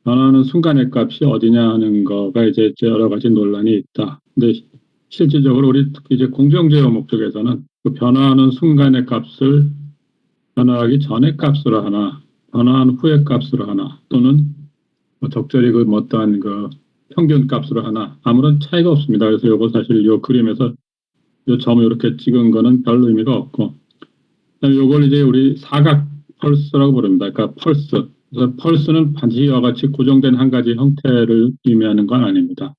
변화하는 순간의 값이 어디냐 하는 거가 이제 여러 가지 논란이 있다. 근데 실질적으로 우리 특히 이제 공정제어 목적에서는 그 변화하는 순간의 값을 변화하기 전의 값으로 하나, 변화한 후의 값으로 하나, 또는 뭐 적절히 그 어떠한 그 평균 값으로 하나 아무런 차이가 없습니다. 그래서 요거 사실 요 그림에서 요 점을 이렇게 찍은 거는 별 의미가 없고, 그다음에 요걸 이제 우리 사각 펄스라고 부릅니다. 그러니까 펄스. 그래서 펄스는 반드시 이와 같이 고정된 한 가지 형태를 의미하는 건 아닙니다.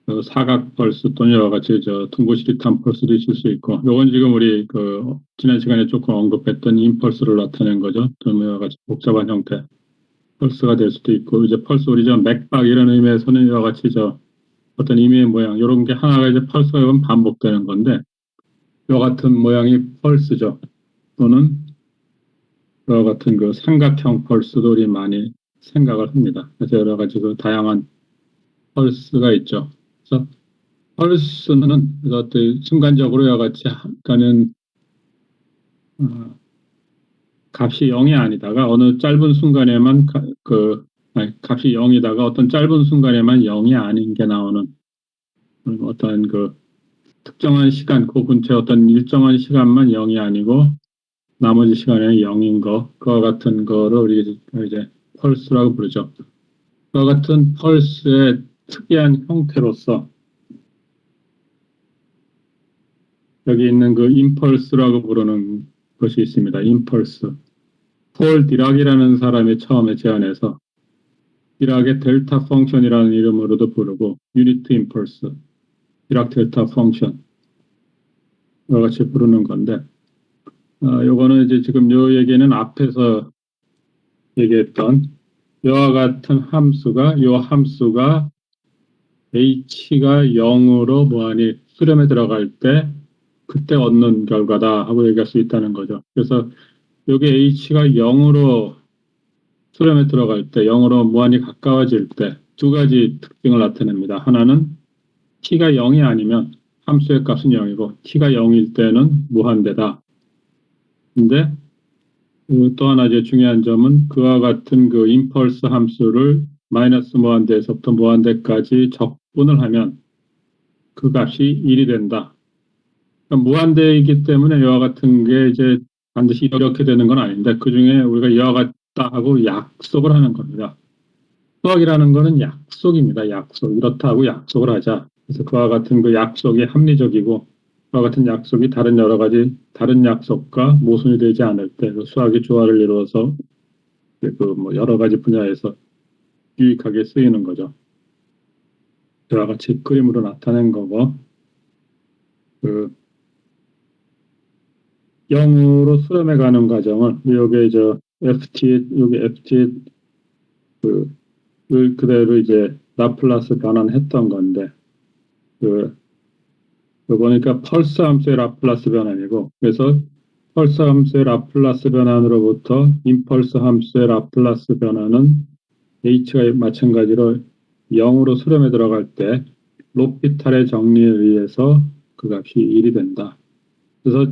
그 사각 펄스 또는 여러 가지 둥고시리탄 펄스도 있을 수 있고, 요건 지금 우리 그 지난 시간에 조금 언급했던 임펄스를 나타낸 거죠. 또는 여러 가지 복잡한 형태 펄스가 될 수도 있고, 이제 펄스 우리 맥박 이런 의미에서는 여러 가지 어떤 의미의 모양 이런 게 하나가 이제 펄스가 이건 반복되는 건데, 요 같은 모양이 펄스죠. 또는 그와 같은 그 삼각형 펄스도 우리 많이 생각을 합니다. 그래서 여러 가지 그 다양한 펄스가 있죠. 그래서 펄스는 어떤 순간적으로 여러 가지 하는 값이 0이 아니다가 어느 짧은 순간에만 값이 0이다가 어떤 짧은 순간에만 0이 아닌 게 나오는 어떤 그 특정한 시간 그 근처에 어떤 일정한 시간만 0이 아니고 나머지 시간에는 0인 거 그와 같은 거를 우리 이제 펄스라고 부르죠. 그와 같은 펄스의 특이한 형태로서 여기 있는 그 임펄스라고 부르는 것이 있습니다. 임펄스. 폴 디락이라는 사람이 처음에 제안해서 디락의 델타 펑션이라는 이름으로도 부르고 유니트 임펄스, 디락 델타 펑션 이와 같이 부르는 건데 요거는 이제 지금 요 얘기는 앞에서 얘기했던 이와 같은 함수가 h가 0으로 무한히 수렴에 들어갈 때 그때 얻는 결과다 하고 얘기할 수 있다는 거죠. 그래서 여기 h가 0으로 수렴에 들어갈 때 0으로 무한히 가까워질 때 두 가지 특징을 나타냅니다. 하나는 t가 0이 아니면 함수의 값은 0이고 t가 0일 때는 무한대다. 근데 또 하나 이제 중요한 점은 그와 같은 그 임펄스 함수를 마이너스 무한대에서부터 무한대까지 적분을 하면 그 값이 1이 된다. 그러니까 무한대이기 때문에 이와 같은 게 이제 반드시 이렇게 되는 건 아닌데 그 중에 우리가 이와 같다 하고 약속을 하는 겁니다. 수학이라는 거는 약속입니다. 약속. 이렇다고 약속을 하자. 그래서 그와 같은 그 약속이 합리적이고 그와 같은 약속이 다른 여러 가지 다른 약속과 모순이 되지 않을 때 그 수학이 조화를 이루어서 그 뭐 여러 가지 분야에서 유익하게 쓰이는 거죠. 그와 같이 그림으로 나타낸 거고 그 0으로 수렴해 가는 과정을 여기 여기 FT 그 그대로 이제 라플라스 변환했던 건데 그 보니까 펄스 함수의 라플라스 변환이고 그래서 펄스 함수의 라플라스 변환으로부터 임펄스 함수의 라플라스 변환은 h가 마찬가지로 0으로 수렴에 들어갈 때 로피탈의 정리에 의해서 그 값이 1이 된다. 그래서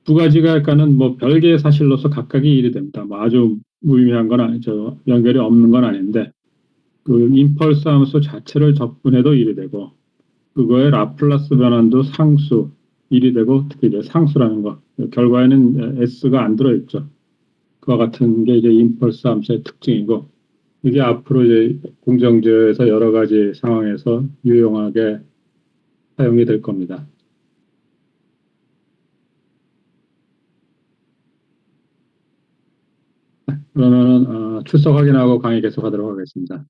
두 가지가 약간은 뭐 별개의 사실로서 각각이 1이 됩니다. 뭐 아주 무의미한 건 아니죠. 연결이 없는 건 아닌데 그 임펄스 함수 자체를 적분해도 1이 되고 그거의 라플라스 변환도 상수 1이 되고 특히 이제 상수라는 거 결과에는 s가 안 들어있죠. 그와 같은 게 이제 임펄스 함수의 특징이고 이게 앞으로 이제 공정제에서 여러 가지 상황에서 유용하게 사용이 될 겁니다. 그러면은 출석 확인하고 강의 계속하도록 하겠습니다.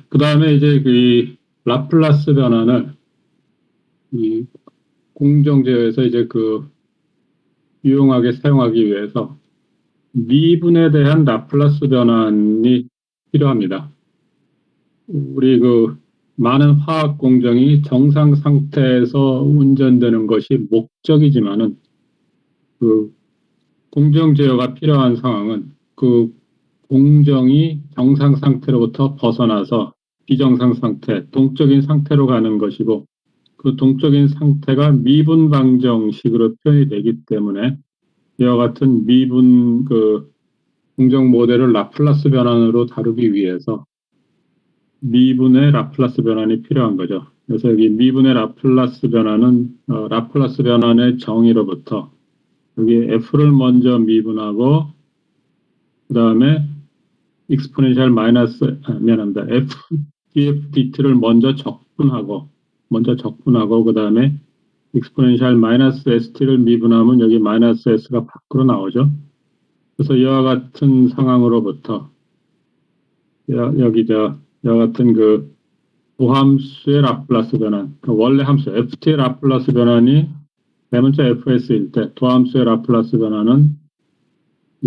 그 다음에 이제 그 라플라스 변환을 이 공정제에서 이제 그 유용하게 사용하기 위해서 미분에 대한 라플라스 변환이 필요합니다. 우리 그 많은 화학 공정이 정상 상태에서 운전되는 것이 목적이지만은 그 공정 제어가 필요한 상황은 그 공정이 정상 상태로부터 벗어나서 비정상 상태, 동적인 상태로 가는 것이고 그 동적인 상태가 미분 방정식으로 표현이 되기 때문에 이와 같은 미분 그 공정 모델을 라플라스 변환으로 다루기 위해서 미분의 라플라스 변환이 필요한 거죠. 그래서 여기 미분의 라플라스 변환은 라플라스 변환의 정의로부터 여기 f를 먼저 미분하고 그 다음에 익스포넨셜 마이너스 미안합니다. f df dt를 먼저 적분하고 그 다음에 익스포넨셜 마이너스 st를 미분하면 여기 마이너스 s가 밖으로 나오죠. 그래서 이와 같은 상황으로부터 여기 이와 같은 그 도함수의 라플라스 변환, 그 원래 함수 ft의 라플라스 변환이 대문자 fs일 때 도함수의 라플라스 변환은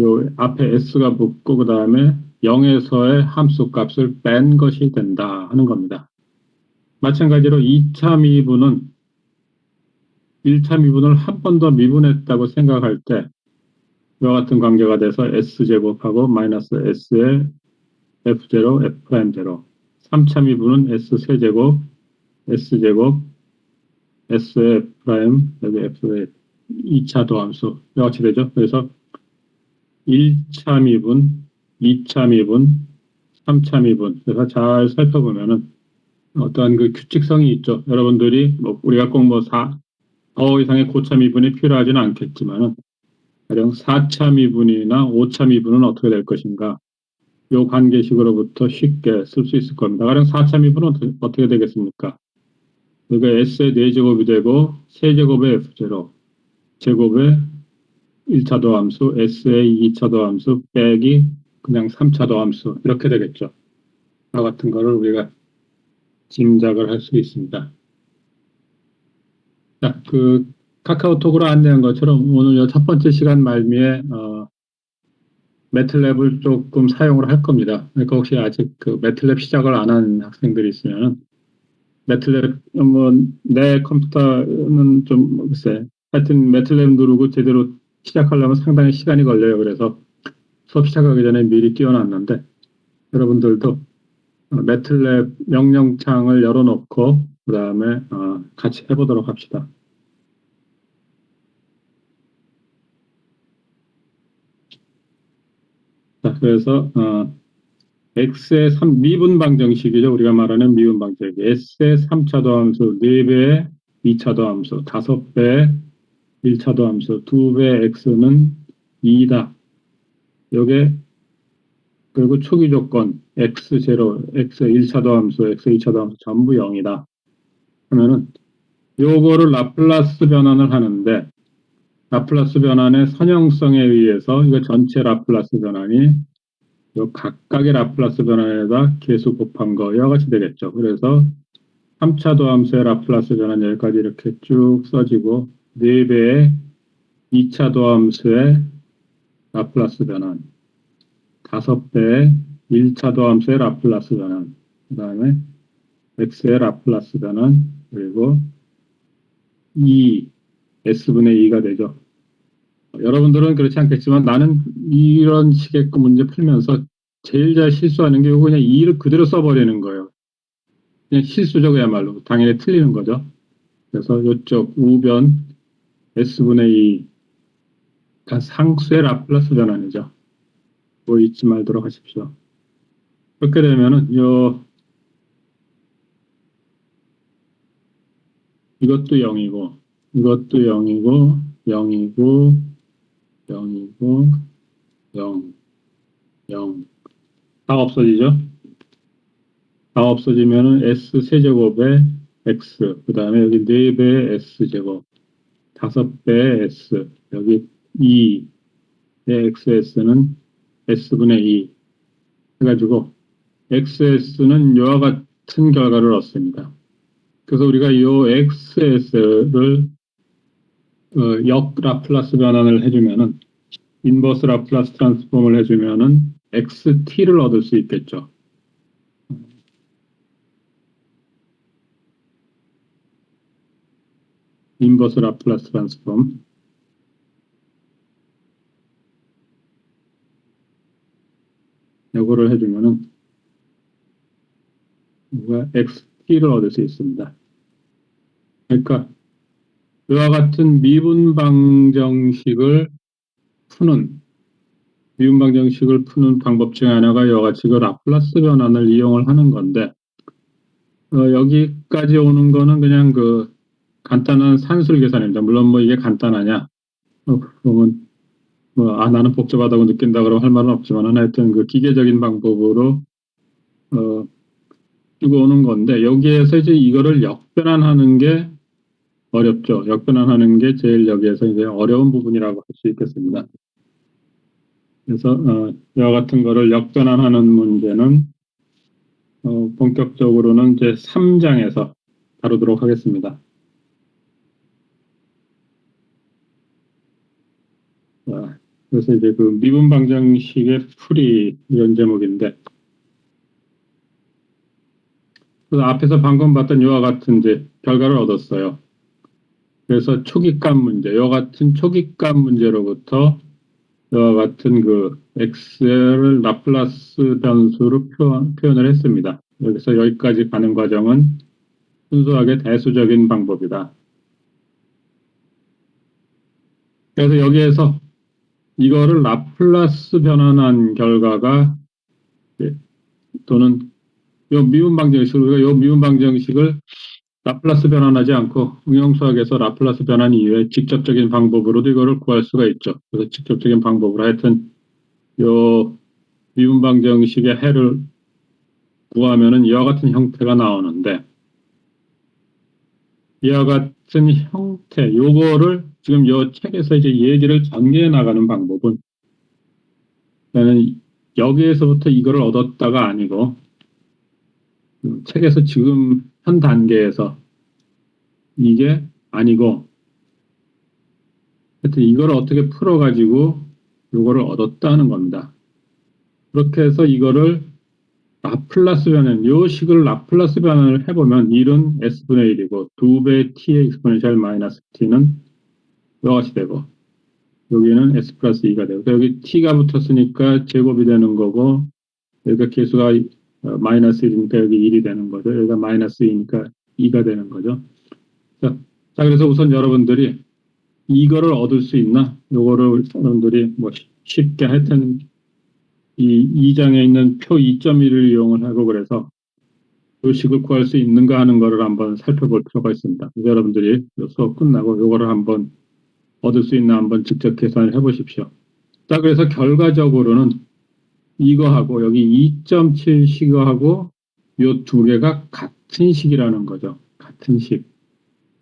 요 앞에 s가 붙고 그 다음에 0에서의 함수 값을 뺀 것이 된다 하는 겁니다. 마찬가지로 2차 미분은 1차 미분을 한 번 더 미분했다고 생각할 때 이와 같은 관계가 돼서 s제곱하고 마이너스 s의 f0, f'0 3차 미분은 s 세제곱, s제곱, s의 f', 여기 f의 2차 도함수 이와 같이 되죠. 그래서 1차 미분, 2차 미분, 3차 미분. 그래서 잘 살펴보면은 어떠한 그 규칙성이 있죠. 여러분들이 뭐 우리가 꼭 뭐 4 이상의 고차 미분이 필요하지는 않겠지만은 가령 4차 미분이나 5차 미분은 어떻게 될 것인가? 요 관계식으로부터 쉽게 쓸 수 있을 겁니다. 가령 4차 미분은 어떻게 되겠습니까? 그러니까 S의 4제곱이 되고 세제곱의 F0 제곱의 1차 도함수 S의 2차 도함수 빼기 그냥 3차 도함수 이렇게 되겠죠. 이와 같은 거를 우리가 짐작을 할 수 있습니다. 자, 그 카카오톡으로 안내한 것처럼 오늘 첫 번째 시간 말미에 매틀랩을 조금 사용을 할 겁니다. 그러니까 혹시 아직 그 매틀랩 시작을 안 한 학생들이 있으면 매틀랩 내 컴퓨터는 좀 글쎄 하여튼 매틀랩 누르고 제대로 시작하려면 상당히 시간이 걸려요. 그래서 수업 시작하기 전에 미리 띄워놨는데 여러분들도 매틀랩 명령창을 열어놓고 그 다음에 같이 해보도록 합시다. 자, 그래서 x의 3미분 방정식이죠. 우리가 말하는 미분 방정식. s의 3차 도함수, 4배의 2차 도함수, 5배의 1차 도함수, 2배의 x는 2다. 요게 그리고 초기 조건 x0, x의 1차 도함수, x의 2차 도함수 전부 0이다. 하면은 요거를 라플라스 변환을 하는데 라플라스 변환의 선형성에 의해서 이거 전체 라플라스 변환이 요 각각의 라플라스 변환에다 계수 곱한 거 이와 같이 되겠죠. 그래서 3차 도함수의 라플라스 변환 여기까지 이렇게 쭉 써지고 4배의 2차 도함수의 라플라스 변환 5배의 1차 도함수의 라플라스 변환 그 다음에 x의 라플라스 변환 그리고 2 s분의 2가 되죠. 여러분들은 그렇지 않겠지만 나는 이런 식의 그 문제 풀면서 제일 잘 실수하는 게 그냥 2를 그대로 써버리는 거예요. 그냥 실수적이야말로 당연히 틀리는 거죠. 그래서 이쪽 우변 s분의 2 상수의 라플라스 변환이죠. 뭐 잊지 말도록 하십시오. 그렇게 되면은 이것도 0이고 이것도 0이고 0이고 0이고 0 0 다 없어지죠. 다 없어지면은 s 세제곱에 x 그 다음에 여기 4배의 s제곱 5배의 s 여기 2의 xs는 s분의 2 해가지고 xs는 이와 같은 결과를 얻습니다. 그래서 우리가 이 xs를 역 라플라스 변환을 해주면은 인버스 라플라스 트랜스폼을 해주면은 xt를 얻을 수 있겠죠. 인버스 라플라스 트랜스폼 이거를 해주면은 우리가 xt를 얻을 수 있습니다. 그러니까 이와 같은 미분방정식을 푸는 방법 중 하나가 이와 같이 그 라플라스 변환을 이용을 하는 건데, 여기까지 오는 거는 그냥 그 간단한 산술 계산입니다. 물론 뭐 이게 간단하냐? 그러면 나는 복잡하다고 느낀다 그러면 할 말은 없지만 하여튼 그 기계적인 방법으로 어, 끼고 오는 건데, 여기에서 이제 이거를 역변환하는 게 어렵죠. 역변환하는 게 제일 여기에서 이제 어려운 부분이라고 할 수 있겠습니다. 그래서 이와 같은 거를 역변환하는 문제는 본격적으로는 이제 3장에서 다루도록 하겠습니다. 그래서 이제 그 미분방정식의 풀이 이런 제목인데, 그래서 앞에서 방금 봤던 이와 같은 이제 결과를 얻었어요. 그래서 초기값 문제, 이와 같은 초기값 문제로부터 이와 같은 그 x를 라플라스 변수로 표현을 했습니다. 여기서 여기까지 가는 과정은 순수하게 대수적인 방법이다. 그래서 여기에서 이거를 라플라스 변환한 결과가 또는 요 미분방정식을 라플라스 변환하지 않고 응용수학에서 라플라스 변환 이외에 직접적인 방법으로도 이거를 구할 수가 있죠. 그래서 직접적인 방법으로 하여튼 요 미분방정식의 해를 구하면은 이와 같은 형태가 나오는데, 이와 같은 형태, 요거를 지금 요 책에서 이제 얘기를 전개해 나가는 방법은, 나는 여기에서부터 이거를 얻었다가 아니고 책에서 지금 현 단계에서 이게 아니고, 하여튼 이걸 어떻게 풀어가지고 요거를 얻었다는 겁니다. 그렇게 해서 이거를 라플라스 변환, 요 식을 라플라스 변환을 해보면 1은 s분의 1이고 2배 t의 익스포넨셜 마이너스 t는 이와 같이 되고, 여기는 s 플러스 2가 되고, 여기 t가 붙었으니까 제곱이 되는 거고, 여기가 개수가 마이너스 1이니까 여기 1이 되는 거죠. 여기가 마이너스 2니까 2가 되는 거죠. 자, 그래서 우선 여러분들이 이거를 얻을 수 있나? 요거를 여러분들이 뭐 쉽게 하여튼 이 2장에 있는 표 2.1을 이용을 하고, 그래서 요 식을 구할 수 있는가 하는 거를 한번 살펴볼 필요가 있습니다. 그래서 여러분들이 수업 끝나고 요거를 한번 얻을 수 있나 한번 직접 계산을 해보십시오. 자, 그래서 결과적으로는 이거하고 여기 2.7 식하고 요 두 개가 같은 식이라는 거죠. 같은 식.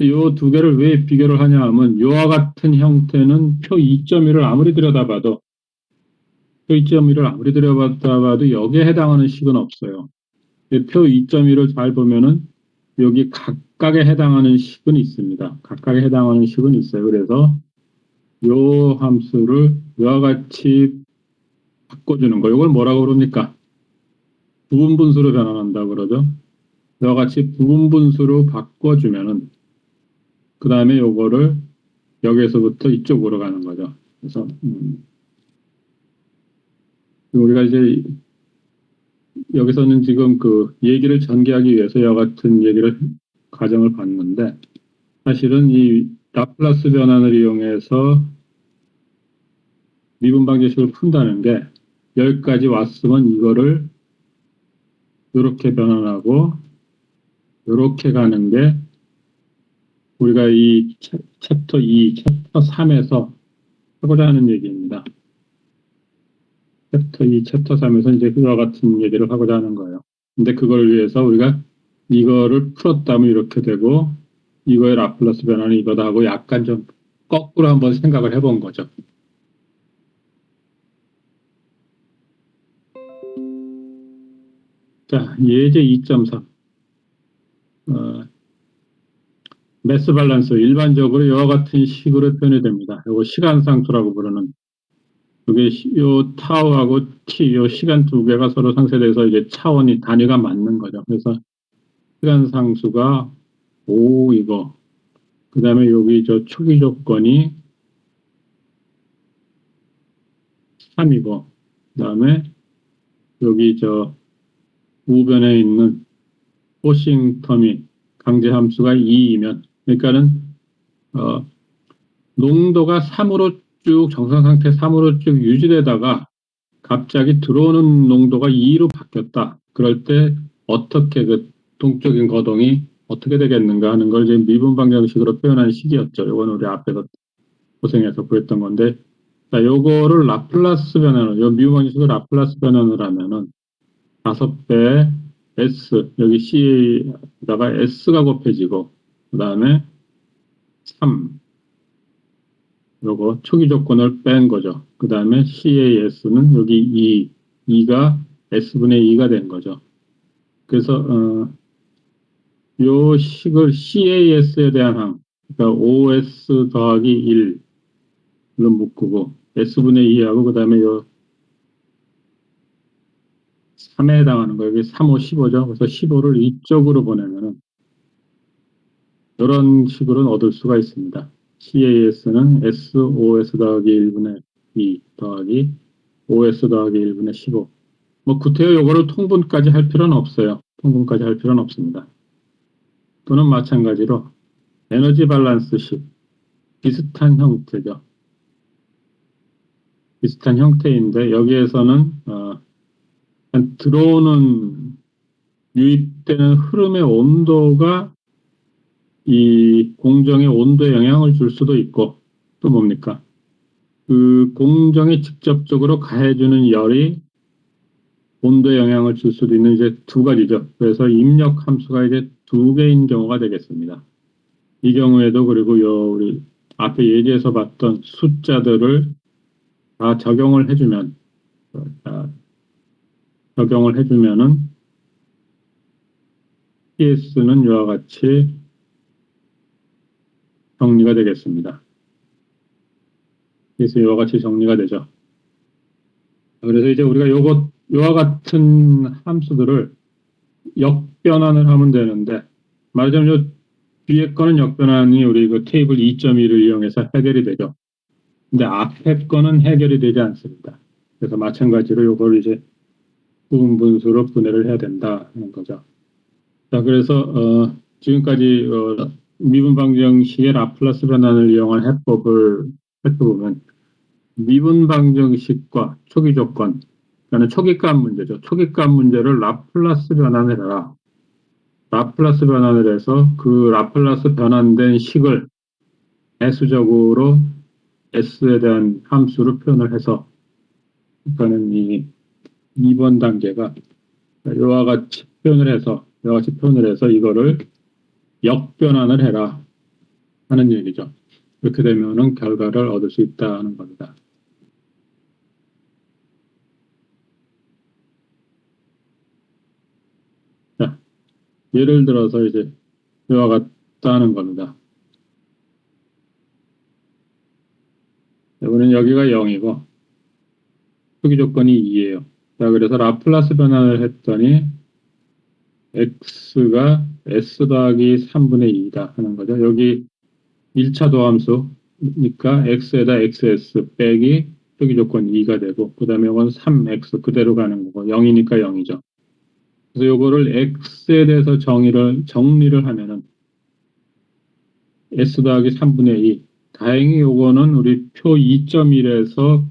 요 두 개를 왜 비교를 하냐 하면, 요와 같은 형태는 표 2.1을 아무리 들여다봐도 여기에 해당하는 식은 없어요. 표 2.1을 잘 보면은 여기 각각에 해당하는 식은 있습니다. 각각에 해당하는 식은 있어요. 그래서 요 함수를 이와 같이 바꿔주는 거, 이걸 뭐라고 그럽니까? 부분분수로 변환한다고 그러죠. 이와 같이 부분분수로 바꿔주면은 그 다음에 요거를 여기에서부터 이쪽으로 가는 거죠. 그래서 우리가 이제 여기서는 지금 그 얘기를 전개하기 위해서 이와 같은 얘기를 가정을 봤는데, 사실은 이 라플라스 변환을 이용해서 미분방정식을 푼다는 게, 여기까지 왔으면 이거를 이렇게 변환하고 이렇게 가는 게 우리가 이 챕터 2, 챕터 3에서 하고자 하는 얘기입니다. 챕터 2, 챕터 3에서 이제 그와 같은 얘기를 하고자 하는 거예요. 근데 그걸 위해서 우리가 이거를 풀었다면 이렇게 되고, 이거의 라플라스 변화는 이거다 하고 약간 좀 거꾸로 한번 생각을 해본 거죠. 자, 예제 2.3. 매스 밸런스, 일반적으로 이와 같은 식으로 표현이 됩니다. 이거 시간상수라고 부르는, 이게 요 타우하고 t, 요 시간 두 개가 서로 상쇄돼서 이제 차원이 단위가 맞는 거죠. 그래서 시간상수가 5이고, 그 다음에 여기 저 초기 조건이 3이고, 그 다음에 여기 저 우변에 있는 포싱 텀이 강제 함수가 2이면 그러니까는 농도가 3으로 쭉 정상 상태 3으로 쭉 유지되다가 갑자기 들어오는 농도가 2로 바뀌었다. 그럴 때 어떻게 그 동적인 거동이 어떻게 되겠는가 하는 걸 이제 미분 방정식으로 표현한 식이었죠. 이건 우리 앞에서 고생해서 구했던 건데, 자, 요거를 라플라스 변환을, 요 미분 방정식을 라플라스 변환을 하면은 5배 S, 여기 C에다가 S가 곱해지고, 그 다음에 3, 요거 초기 조건을 뺀 거죠. 그 다음에 CAS는 여기 2가 S분의 2가 된 거죠. 그래서 요 식을 CAS에 대한 항, 그러니까 OS 더하기 1로 묶고 S분의 2하고 그 다음에 요 3에 해당하는 거 여기 3, 5, 15죠. 그래서 15를 이쪽으로 보내면은 이런 식으로는 얻을 수가 있습니다. CAS는 SOS 더하기 1분의 2 더하기 OS 더하기 1분의 15. 뭐 구태여 요거를 통분까지 할 필요는 없어요. 통분까지 할 필요는 없습니다. 또는 마찬가지로 에너지 밸런스식 비슷한 형태죠. 비슷한 형태인데 여기에서는 들어오는 유입되는 흐름의 온도가 이 공정의 온도에 영향을 줄 수도 있고 또 뭡니까? 그 공정에 직접적으로 가해주는 열이 온도에 영향을 줄 수도 있는 이제 두 가지죠. 그래서 입력 함수가 이제 두 개인 경우가 되겠습니다. 이 경우에도 그리고 요 우리 앞에 예제에서 봤던 숫자들을 다 적용을 해주면 적용을 해주면은 PS는 이와 같이 정리가 되겠습니다. 그래서 이와 같이 정리가 되죠. 그래서 이제 우리가 요와 같은 함수들을 역변환을 하면 되는데 말하자면 요 뒤에 거는 역변환이 우리 그 테이블 2.2를 이용해서 해결이 되죠. 근데 앞에 거는 해결이 되지 않습니다. 그래서 마찬가지로 요걸 이제 부분 분수로 분해를 해야 된다는 거죠. 자, 그래서 지금까지 미분 방정식의 라플라스 변환을 이용한 해법을 살펴보면 미분 방정식과 초기 조건, 그러니까 초기값 문제죠. 초기값 문제를 라플라스 변환을 해라. 라플라스 변환을 해서 그 라플라스 변환된 식을 배수적으로 S에 대한 함수로 표현을 해서 그러니까는 이 2번 단계가 이와 같이 표현을 해서 이거를 역변환을 해라 하는 얘기죠. 이렇게 되면은 결과를 얻을 수 있다는 겁니다. 자, 예를 들어서 이제 이와 같다는 겁니다. 이번엔 여기가 0이고 초기 조건이 2예요. 자, 그래서 라플라스 변환을 했더니 x가 s 더하기 3분의 2다 하는 거죠. 여기 1차 도함수니까 x에다 xs 빼기 초기 조건 2가 되고 그 다음에 이건 3x 그대로 가는 거고 0이니까 0이죠. 그래서 요거를 x에 대해서 정리를 하면은 s 더하기 3분의 2. 다행히 요거는 우리 표 2.1에서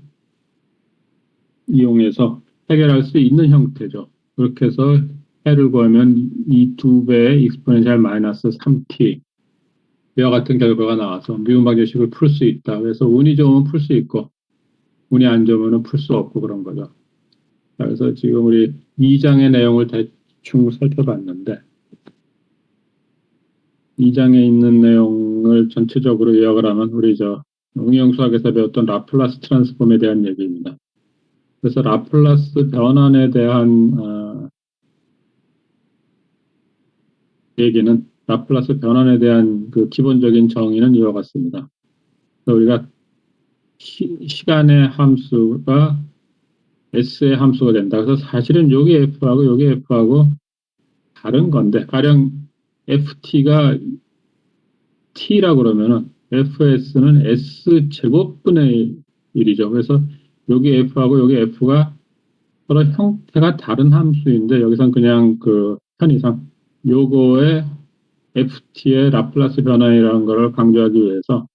이용해서 해결할 수 있는 형태죠. 그렇게 해서 해를 구하면 이 두 배의 익스포넨셜 마이너스 3t 이와 같은 결과가 나와서 미분 방정식을 풀 수 있다. 그래서 운이 좋으면 풀 수 있고 운이 안 좋으면 풀 수 없고 그런 거죠. 그래서 지금 우리 2장의 내용을 대충 살펴봤는데 2장에 있는 내용을 전체적으로 요약을 하면 우리 응용수학에서 배웠던 라플라스 트랜스폼에 대한 얘기입니다. 그래서 라플라스 변환에 대한 얘기는 라플라스 변환에 대한 그 기본적인 정의는 이와 같습니다. 우리가 시간의 함수가 S의 함수가 된다. 그래서 사실은 여기 F하고 여기 F하고 다른 건데 가령 FT가 T라고 그러면은 FS는 S 제곱분의 1이죠. 그래서 여기 F하고 여기 F가 서로 형태가 다른 함수인데 여기선 그냥 그 편의상 요거의 ft의 라플라스 변환이라는 것을 강조하기 위해서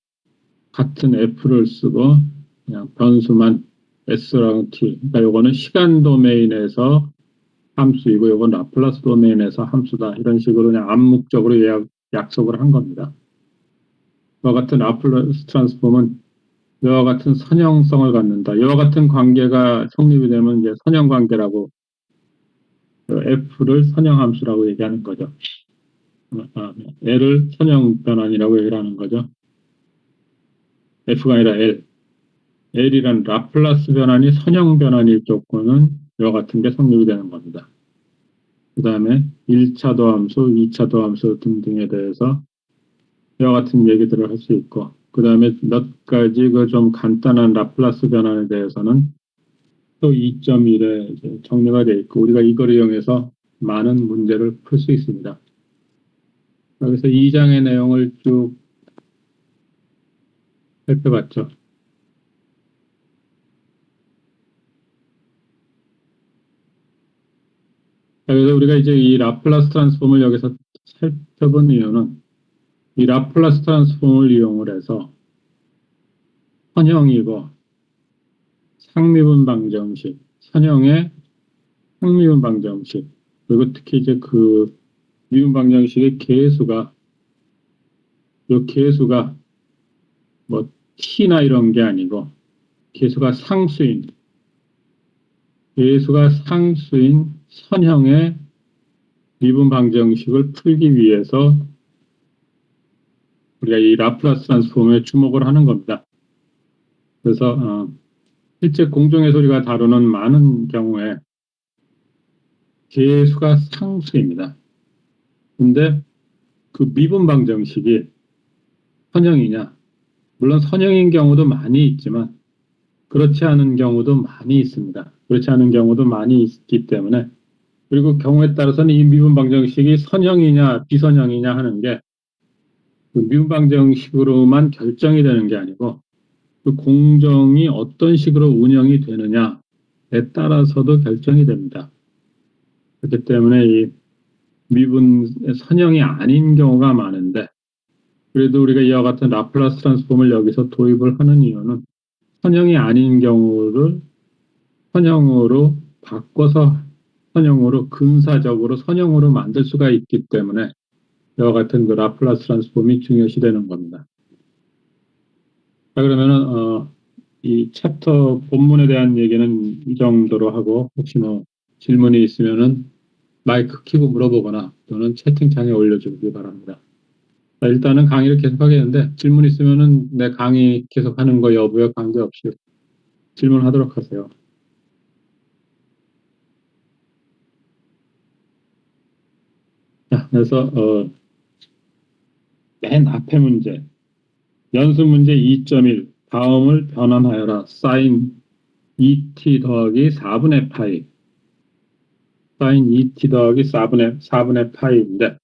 같은 f를 쓰고 그냥 변수만 s랑 t. 그러니까 요거는 시간 도메인에서 함수이고 요건 라플라스 도메인에서 함수다. 이런 식으로 그냥 암묵적으로 약속을 한 겁니다. 이와 같은 라플라스 트랜스폼은 이와 같은 선형성을 갖는다. 이와 같은 관계가 성립이 되면 이제 선형 관계라고 f를 선형함수라고 얘기하는 거죠. L을 선형 변환이라고 얘기를 하는 거죠. F가 아니라 L. L이란 라플라스 변환이 선형 변환일 조건은 이와 같은 게 성립이 되는 겁니다. 그 다음에 1차 도함수, 2차 도함수 등등에 대해서 이와 같은 얘기들을 할 수 있고, 그 다음에 몇 가지 그 좀 간단한 라플라스 변환에 대해서는 또 2.1에 정리가 되어 있고, 우리가 이걸 이용해서 많은 문제를 풀 수 있습니다. 그래서 2장의 내용을 쭉 살펴봤죠. 그래서 우리가 이제 이 라플라스 트랜스폼을 여기서 살펴본 이유는 이 라플라스 트랜스폼을 이용을 해서 선형이고 상미분 방정식, 선형의 상미분 방정식, 그리고 특히 이제 그 미분 방정식의 계수가 이 계수가 뭐 t나 이런 게 아니고 계수가 상수인 선형의 미분 방정식을 풀기 위해서 우리가 이 라플라스 트랜스폼에 주목을 하는 겁니다. 그래서 실제 공정에서 우리가 다루는 많은 경우에 계수가 상수입니다. 근데 그 미분 방정식이 선형이냐? 물론 선형인 경우도 많이 있지만 그렇지 않은 경우도 많이 있습니다. 그렇지 않은 경우도 많이 있기 때문에 그리고 경우에 따라서는 이 미분 방정식이 선형이냐 비선형이냐 하는 게 그 미분 방정식으로만 결정이 되는 게 아니고 그 공정이 어떤 식으로 운영이 되느냐에 따라서도 결정이 됩니다. 그렇기 때문에 이 미분 선형이 아닌 경우가 많은데 그래도 우리가 이와 같은 라플라스 트랜스폼을 여기서 도입을 하는 이유는 선형이 아닌 경우를 선형으로 바꿔서 선형으로 근사적으로 선형으로 만들 수가 있기 때문에 이와 같은 그 라플라스 트랜스폼이 중요시되는 겁니다. 자, 그러면은 이 챕터 본문에 대한 얘기는 이 정도로 하고 혹시 뭐 질문이 있으면은 마이크 켜고 물어보거나 또는 채팅창에 올려주기 바랍니다. 자, 일단은 강의를 계속하겠는데 질문 있으면은 내 강의 계속하는 거 여부에 관계없이 질문하도록 하세요. 자, 그래서 맨 앞에 문제 연습 문제 2.1 다음을 변환하여라 사인 2t 더하기 4분의 파이 사인 2t 더하기 4분의 파이인데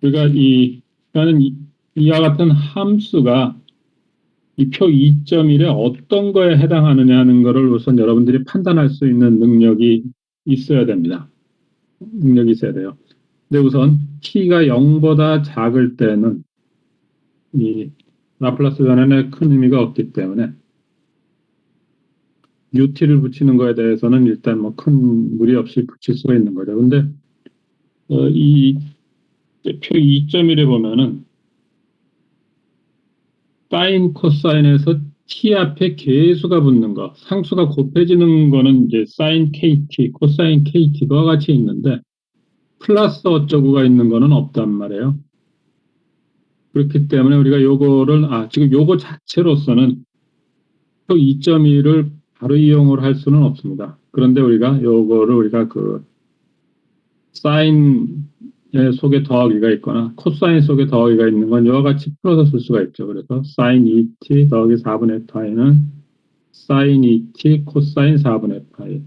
우리가 이와 같은 함수가 이 표 2.1에 어떤 거에 해당하느냐 하는 것을 우선 여러분들이 판단할 수 있는 능력이 있어야 됩니다. 능력이 있어야 돼요. 근데 우선 t가 0보다 작을 때는 이 라플라스 변환에 큰 의미가 없기 때문에 ut를 붙이는 거에 대해서는 일단 뭐 큰 무리 없이 붙일 수가 있는 거죠. 근데 이 표 2.1에 보면은 사인 코사인에서 t 앞에 계수가 붙는 거, 상수가 곱해지는 거는 이제 사인 kt, 코사인 kt가 같이 있는데 플러스 어쩌고가 있는 거는 없단 말이에요. 그렇기 때문에 우리가 요거를 지금 요거 자체로서는 표 2.1을 바로 이용을 할 수는 없습니다. 그런데 우리가 요거를 우리가 그 사인 속에 더하기가 있거나 코사인 속에 더하기가 있는 건 이와 같이 풀어서 쓸 수가 있죠. 그래서 사인 2t 더하기 4분의 파이는 사인 2t 코사인 4분의 파이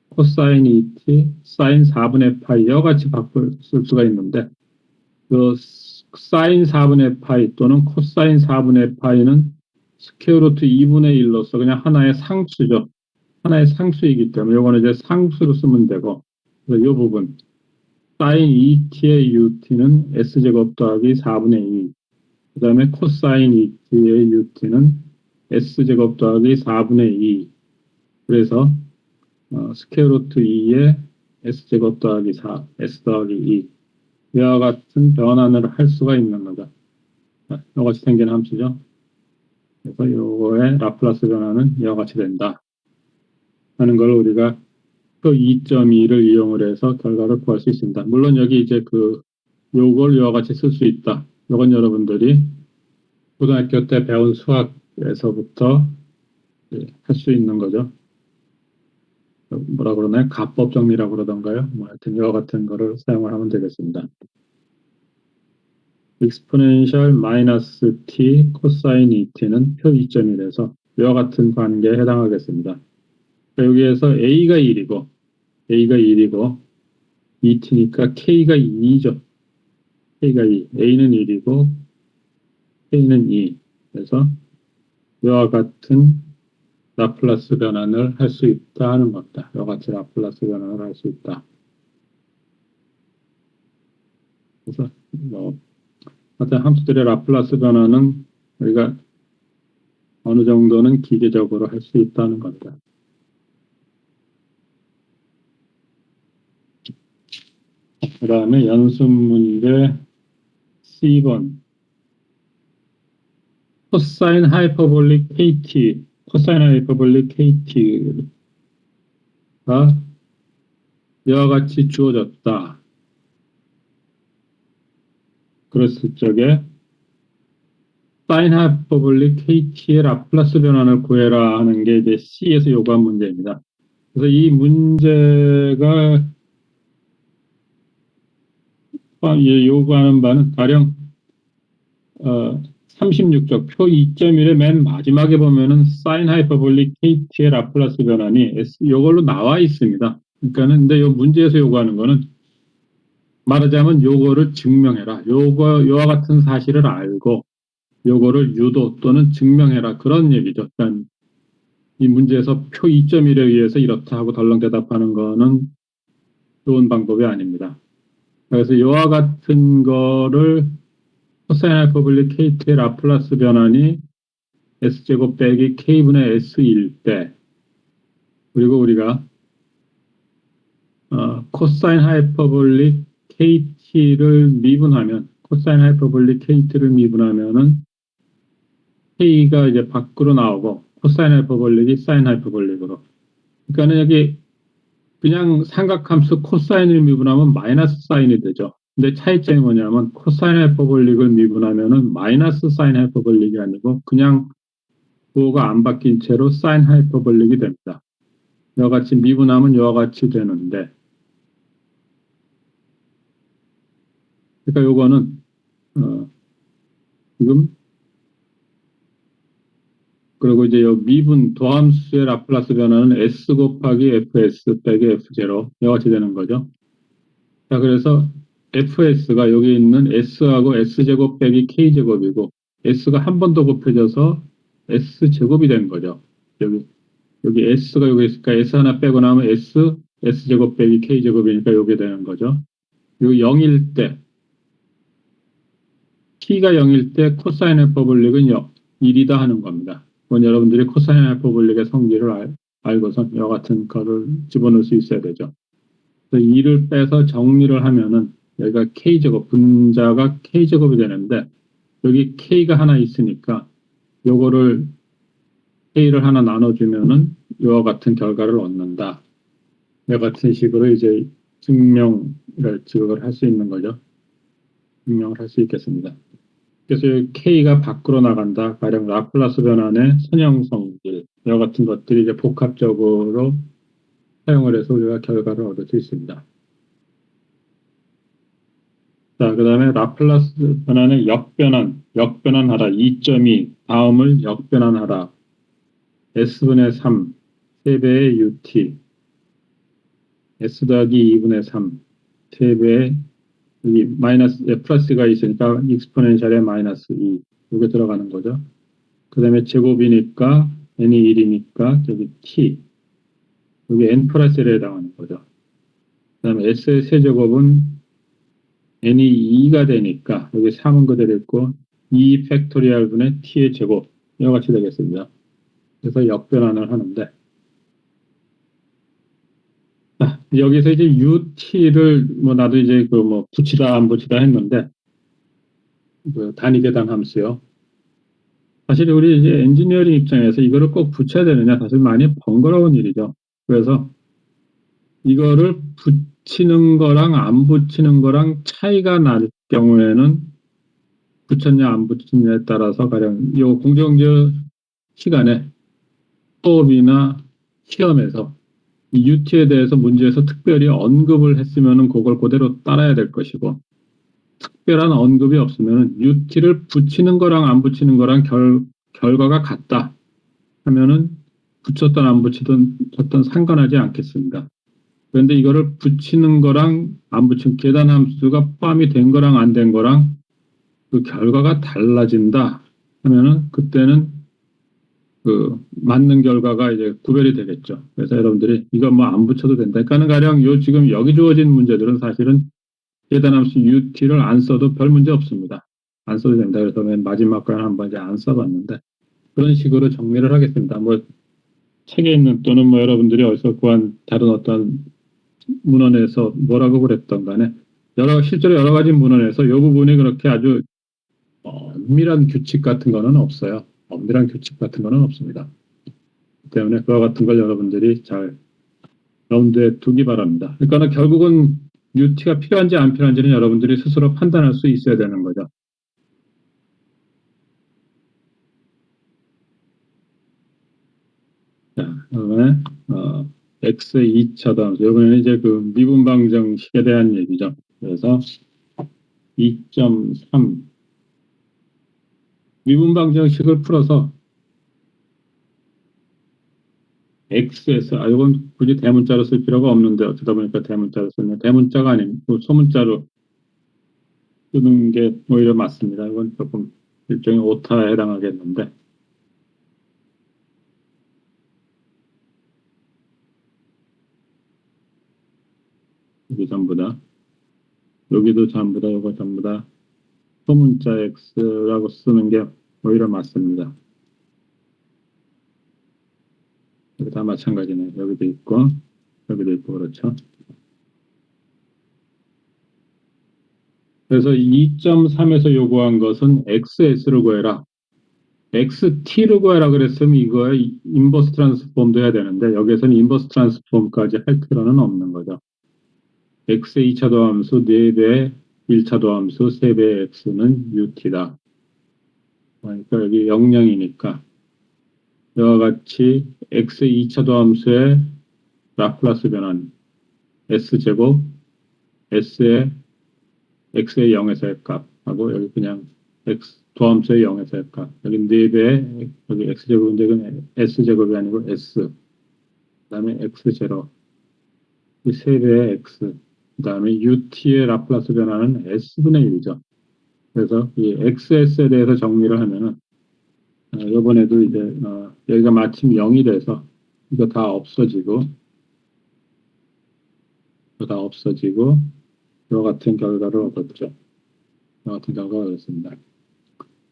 코사인 2t 사인 4분의 파이 이와 같이 바꿀 쓸 수가 있는데 그 사인 4분의 파이 또는 코사인 4분의 파이는 스퀘어 루트 2분의 1로서 그냥 하나의 상수죠. 하나의 상수이기 때문에 이거는 이제 상수로 쓰면 되고 이 부분 사인 et의 ut는 s제곱 더하기 4분의 2. 그 다음에 코사인 et의 ut는 s제곱 더하기 4분의 2. 그래서 스퀘어 루트 2의 s제곱 더하기 4, s 더하기 2. 이와 같은 변환을 할 수가 있는 거죠. 이같이 생긴 함수죠. 그래서 요거의 라플라스 변화는 이와 같이 된다 하는 걸 우리가 그 2.2를 이용을 해서 결과를 구할 수 있습니다. 물론 여기 이제 요걸 이와 같이 쓸 수 있다. 요건 여러분들이 고등학교 때 배운 수학에서부터 할 수 있는 거죠. 뭐라 그러나요? 가법 정리라고 그러던가요? 뭐 하여튼 이와 같은 거를 사용을 하면 되겠습니다. exponential 마이너스 t 코사인 2t는 표 2.1에서 이와 같은 관계에 해당하겠습니다. 여기에서 a가 1이고 2t니까 k가 2죠. k가 2, a는 1이고 k는 2. 그래서 이와 같은 라플라스 변환을 할 수 있다 하는 겁니다. 이와 같이 라플라스 변환을 할 수 있다. 그래서 어떤 함수들의 라플라스 변화는 우리가 어느 정도는 기계적으로 할 수 있다는 겁니다. 그 다음에 연습 문제 C번 코사인 하이퍼볼릭 KT가 이와 같이 주어졌다. 그랬을 적에 사인 하이퍼볼릭 KT의 라플라스 변환을 구해라 하는 게 이제 C에서 요구한 문제입니다. 그래서 이 문제가 요구하는 바는 가령 36쪽 표 2.1의 맨 마지막에 보면은 사인 하이퍼볼릭 KT의 라플라스 변환이 요걸로 나와 있습니다. 그러니까는 근데 요 문제에서 요구하는 거는 말하자면 요거를 증명해라. 요와 같은 사실을 알고 요거를 유도 또는 증명해라. 그런 얘기죠. 그러니까 이 문제에서 표 2.1에 의해서 이렇다 하고 덜렁 대답하는 거는 좋은 방법이 아닙니다. 그래서 이와 같은 거를 코사인 하이퍼볼릭 KT의 라플라스 변환이 S제곱 빼기 K분의 S일 때 그리고 우리가 코사인 하이퍼볼릭 KT를 미분하면 코사인 하이퍼볼릭 KT를 미분하면은 K가 이제 밖으로 나오고 코사인 하이퍼볼릭이 사인 하이퍼볼릭으로 그러니까는 여기 그냥 삼각함수 코사인을 미분하면 마이너스 사인이 되죠. 근데 차이점이 뭐냐면 코사인 하이퍼볼릭을 미분하면은 마이너스 사인 하이퍼볼릭이 아니고 그냥 부호가 안 바뀐 채로 사인 하이퍼볼릭이 됩니다. 이와 같이 미분하면 이와 같이 되는데 그러니까 요거는 지금 그리고 이제 요 미분 도함수의 라플라스 변화는 S 곱하기 FS 빼기 F0 이와 같이 되는 거죠. 자 그래서 FS가 여기 있는 S하고 S제곱 빼기 K제곱이고 S가 한 번 더 곱해져서 S제곱이 된 거죠. 여기 S가 여기 있으니까 S 하나 빼고 나면 S제곱 빼기 K제곱이니까 여기 되는 거죠. 그리고 0일 때 T가 0일 때 코사인 하이퍼볼릭은 1이다 하는 겁니다. 그건 여러분들이 코사인 하이퍼볼릭의 성질을 알고선 이와 같은 거를 집어넣을 수 있어야 되죠. 그래서 2를 빼서 정리를 하면은 여기가 K제곱, 분자가 K제곱이 되는데 여기 K가 하나 있으니까 요거를 K를 하나 나눠주면은 이와 같은 결과를 얻는다. 이와 같은 식으로 이제 증명을 지금 할 수 있는 거죠. 증명을 할 수 있겠습니다. 그래서 K가 밖으로 나간다. 가령 라플라스 변환의 선형성질 이와 같은 것들이 이제 복합적으로 사용을 해서 우리가 결과를 얻을 수 있습니다. 자, 그 다음에 라플라스 변환의 역변환하라. 2.2 다음을 역변환하라. S분의 3 3배의 UT S 더하기 2분의 3 3배의 여기 마이너스 플러스가 있으니까 익스포넨셜에 마이너스 2 이게 들어가는 거죠. 그 다음에 제곱이니까 n이 1이니까 저기 t 여기 n 플러스 1에 해당하는 거죠. 그 다음에 s의 세제곱은 n이 2가 되니까 여기 3은 그대로 있고 2 팩토리얼 분의 t의 제곱 이와 같이 되겠습니다. 그래서 역변환을 하는데 여기서 이제 ut를 뭐 나도 이제 그 뭐 붙이다 안 붙이다 했는데 그 단위계단 함수요. 사실 우리 이제 엔지니어링 입장에서 이거를 꼭 붙여야 되느냐 사실 많이 번거로운 일이죠. 그래서 이거를 붙이는 거랑 안 붙이는 거랑 차이가 날 경우에는 붙였냐 안 붙였냐에 따라서 가령 이 공정저 시간에 수업이나 시험에서 이 UT에 대해서 문제에서 특별히 언급을 했으면은 그걸 그대로 따라야 될 것이고 특별한 언급이 없으면은 UT를 붙이는 거랑 안 붙이는 거랑 결과가 같다 하면은 붙였든 안 붙이든 상관하지 않겠습니다. 그런데 이거를 붙이는 거랑 안 붙인 계산 함수가 포함이 된 거랑 안 된 거랑 그 결과가 달라진다 하면은 그때는 그 맞는 결과가 이제 구별이 되겠죠. 그래서 여러분들이 이거 뭐 안 붙여도 된다. 그러니까는 가령 요 지금 여기 주어진 문제들은 사실은 계산함수 UT를 안 써도 별 문제 없습니다. 안 써도 된다. 그래서 맨 마지막 거는 한번 이제 안 써봤는데 그런 식으로 정리를 하겠습니다. 뭐 책에 있는 또는 뭐 여러분들이 어디서 구한 다른 어떤 문헌에서 뭐라고 그랬던 간에 실제로 여러 가지 문헌에서 이 부분이 그렇게 아주 엄밀한 규칙 같은 거는 없어요. 엄밀한 규칙 같은 거는 없습니다. 때문에 그와 같은 걸 여러분들이 잘 라운드에 두기 바랍니다. 그러니까 결국은 UT가 필요한지 안 필요한지는 여러분들이 스스로 판단할 수 있어야 되는 거죠. 자, 그다음에 X의 2차 단수. 이번에는 이제 그 미분 방정식에 대한 얘기죠. 그래서 2.3 미분 방정식을 풀어서 XS, 이건 굳이 대문자로 쓸 필요가 없는데 어쩌다 보니까 대문자로 쓰네요. 대문자가 아니고 소문자로 쓰는 게 오히려 맞습니다. 이건 조금 일종의 오타에 해당하겠는데 이게 전부 다 여기도 전부 다 이거 전부 다 소문자 X라고 쓰는 게 오히려 맞습니다. 여기 다 마찬가지네요. 여기도 있고 여기도 있고 그렇죠. 그래서 2.3에서 요구한 것은 XS를 구해라. XT를 구해라 그랬으면 이거에 인버스 트랜스폼도 해야 되는데 여기에서는 인버스 트랜스폼까지 할 필요는 없는 거죠. X의 2차 도함수 4배 1차 도함수 3배의 X는 UT다. 그러니까 여기 영영이니까 이와 같이 X의 2차 도함수의 라플라스 변환 S제곱 S의 X의 0에서의 값하고 여기 그냥 X 도함수의 0에서의 값 여기 4배 여기 X제곱인데 이건 S제곱이 아니고 S 그 다음에 X0 이 3배의 X 그 다음에 UT의 라플라스 변화는 S분의 1이죠. 그래서 이 XS에 대해서 정리를 하면은 이번에도 이제 여기가 마침 0이 돼서 이거 다 없어지고 이거 다 없어지고 이와 같은 결과를 얻었죠. 이와 같은 결과가 얻었습니다.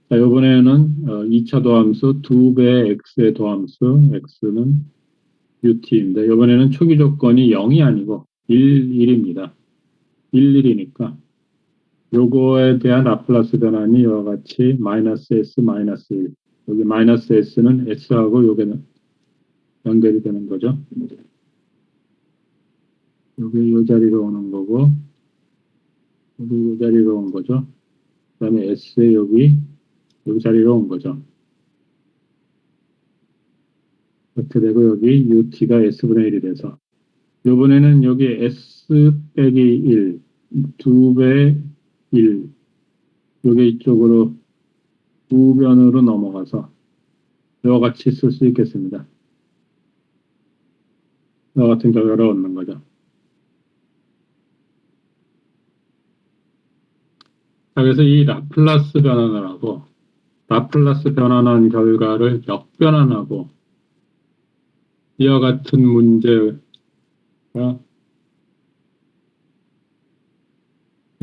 자, 이번에는 2차 도함수 2배 X의 도함수 X는 UT입니다. 이번에는 초기 조건이 0이 아니고 1, 1입니다. 1, 1이니까 요거에 대한 라플라스 변환이 이와 같이 마이너스 S 마이너스 1 여기 마이너스 S는 S하고 요게는 연결이 되는 거죠. 여기 이 자리로 오는 거고 여기 이 자리로 온 거죠. 그 다음에 S 여기 자리로 온 거죠. 이렇게 되고 여기 UT가 S분의 1이 돼서 이번에는 여기 S 빼기 1 2배 1 여기 이쪽으로 우변으로 넘어가서 이와 같이 쓸 수 있겠습니다. 이와 같은 결과를 얻는 거죠. 자, 그래서 이 라플라스 변환을 하고 라플라스 변환한 결과를 역변환하고 이와 같은 문제가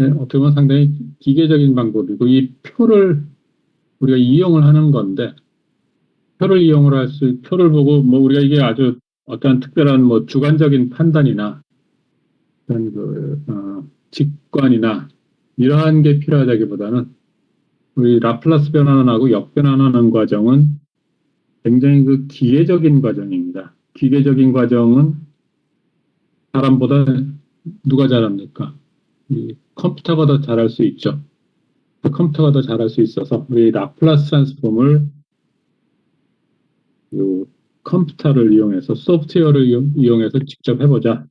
네, 어떻게 보면 상당히 기계적인 방법이고, 이 표를 우리가 이용을 하는 건데, 표를 보고, 뭐, 우리가 이게 아주 어떠한 특별한 뭐 주관적인 판단이나, 그런 직관이나, 이러한 게 필요하다기보다는, 우리 라플라스 변환하고 역변환하는 과정은 굉장히 그 기계적인 과정입니다. 기계적인 과정은 사람보다 누가 잘합니까? 이 컴퓨터가 더 잘할 수 있죠. 컴퓨터가 더 잘할 수 있어서 우리 라플라스 트랜스폼을 요 컴퓨터를 이용해서 소프트웨어를 이용해서 직접 해보자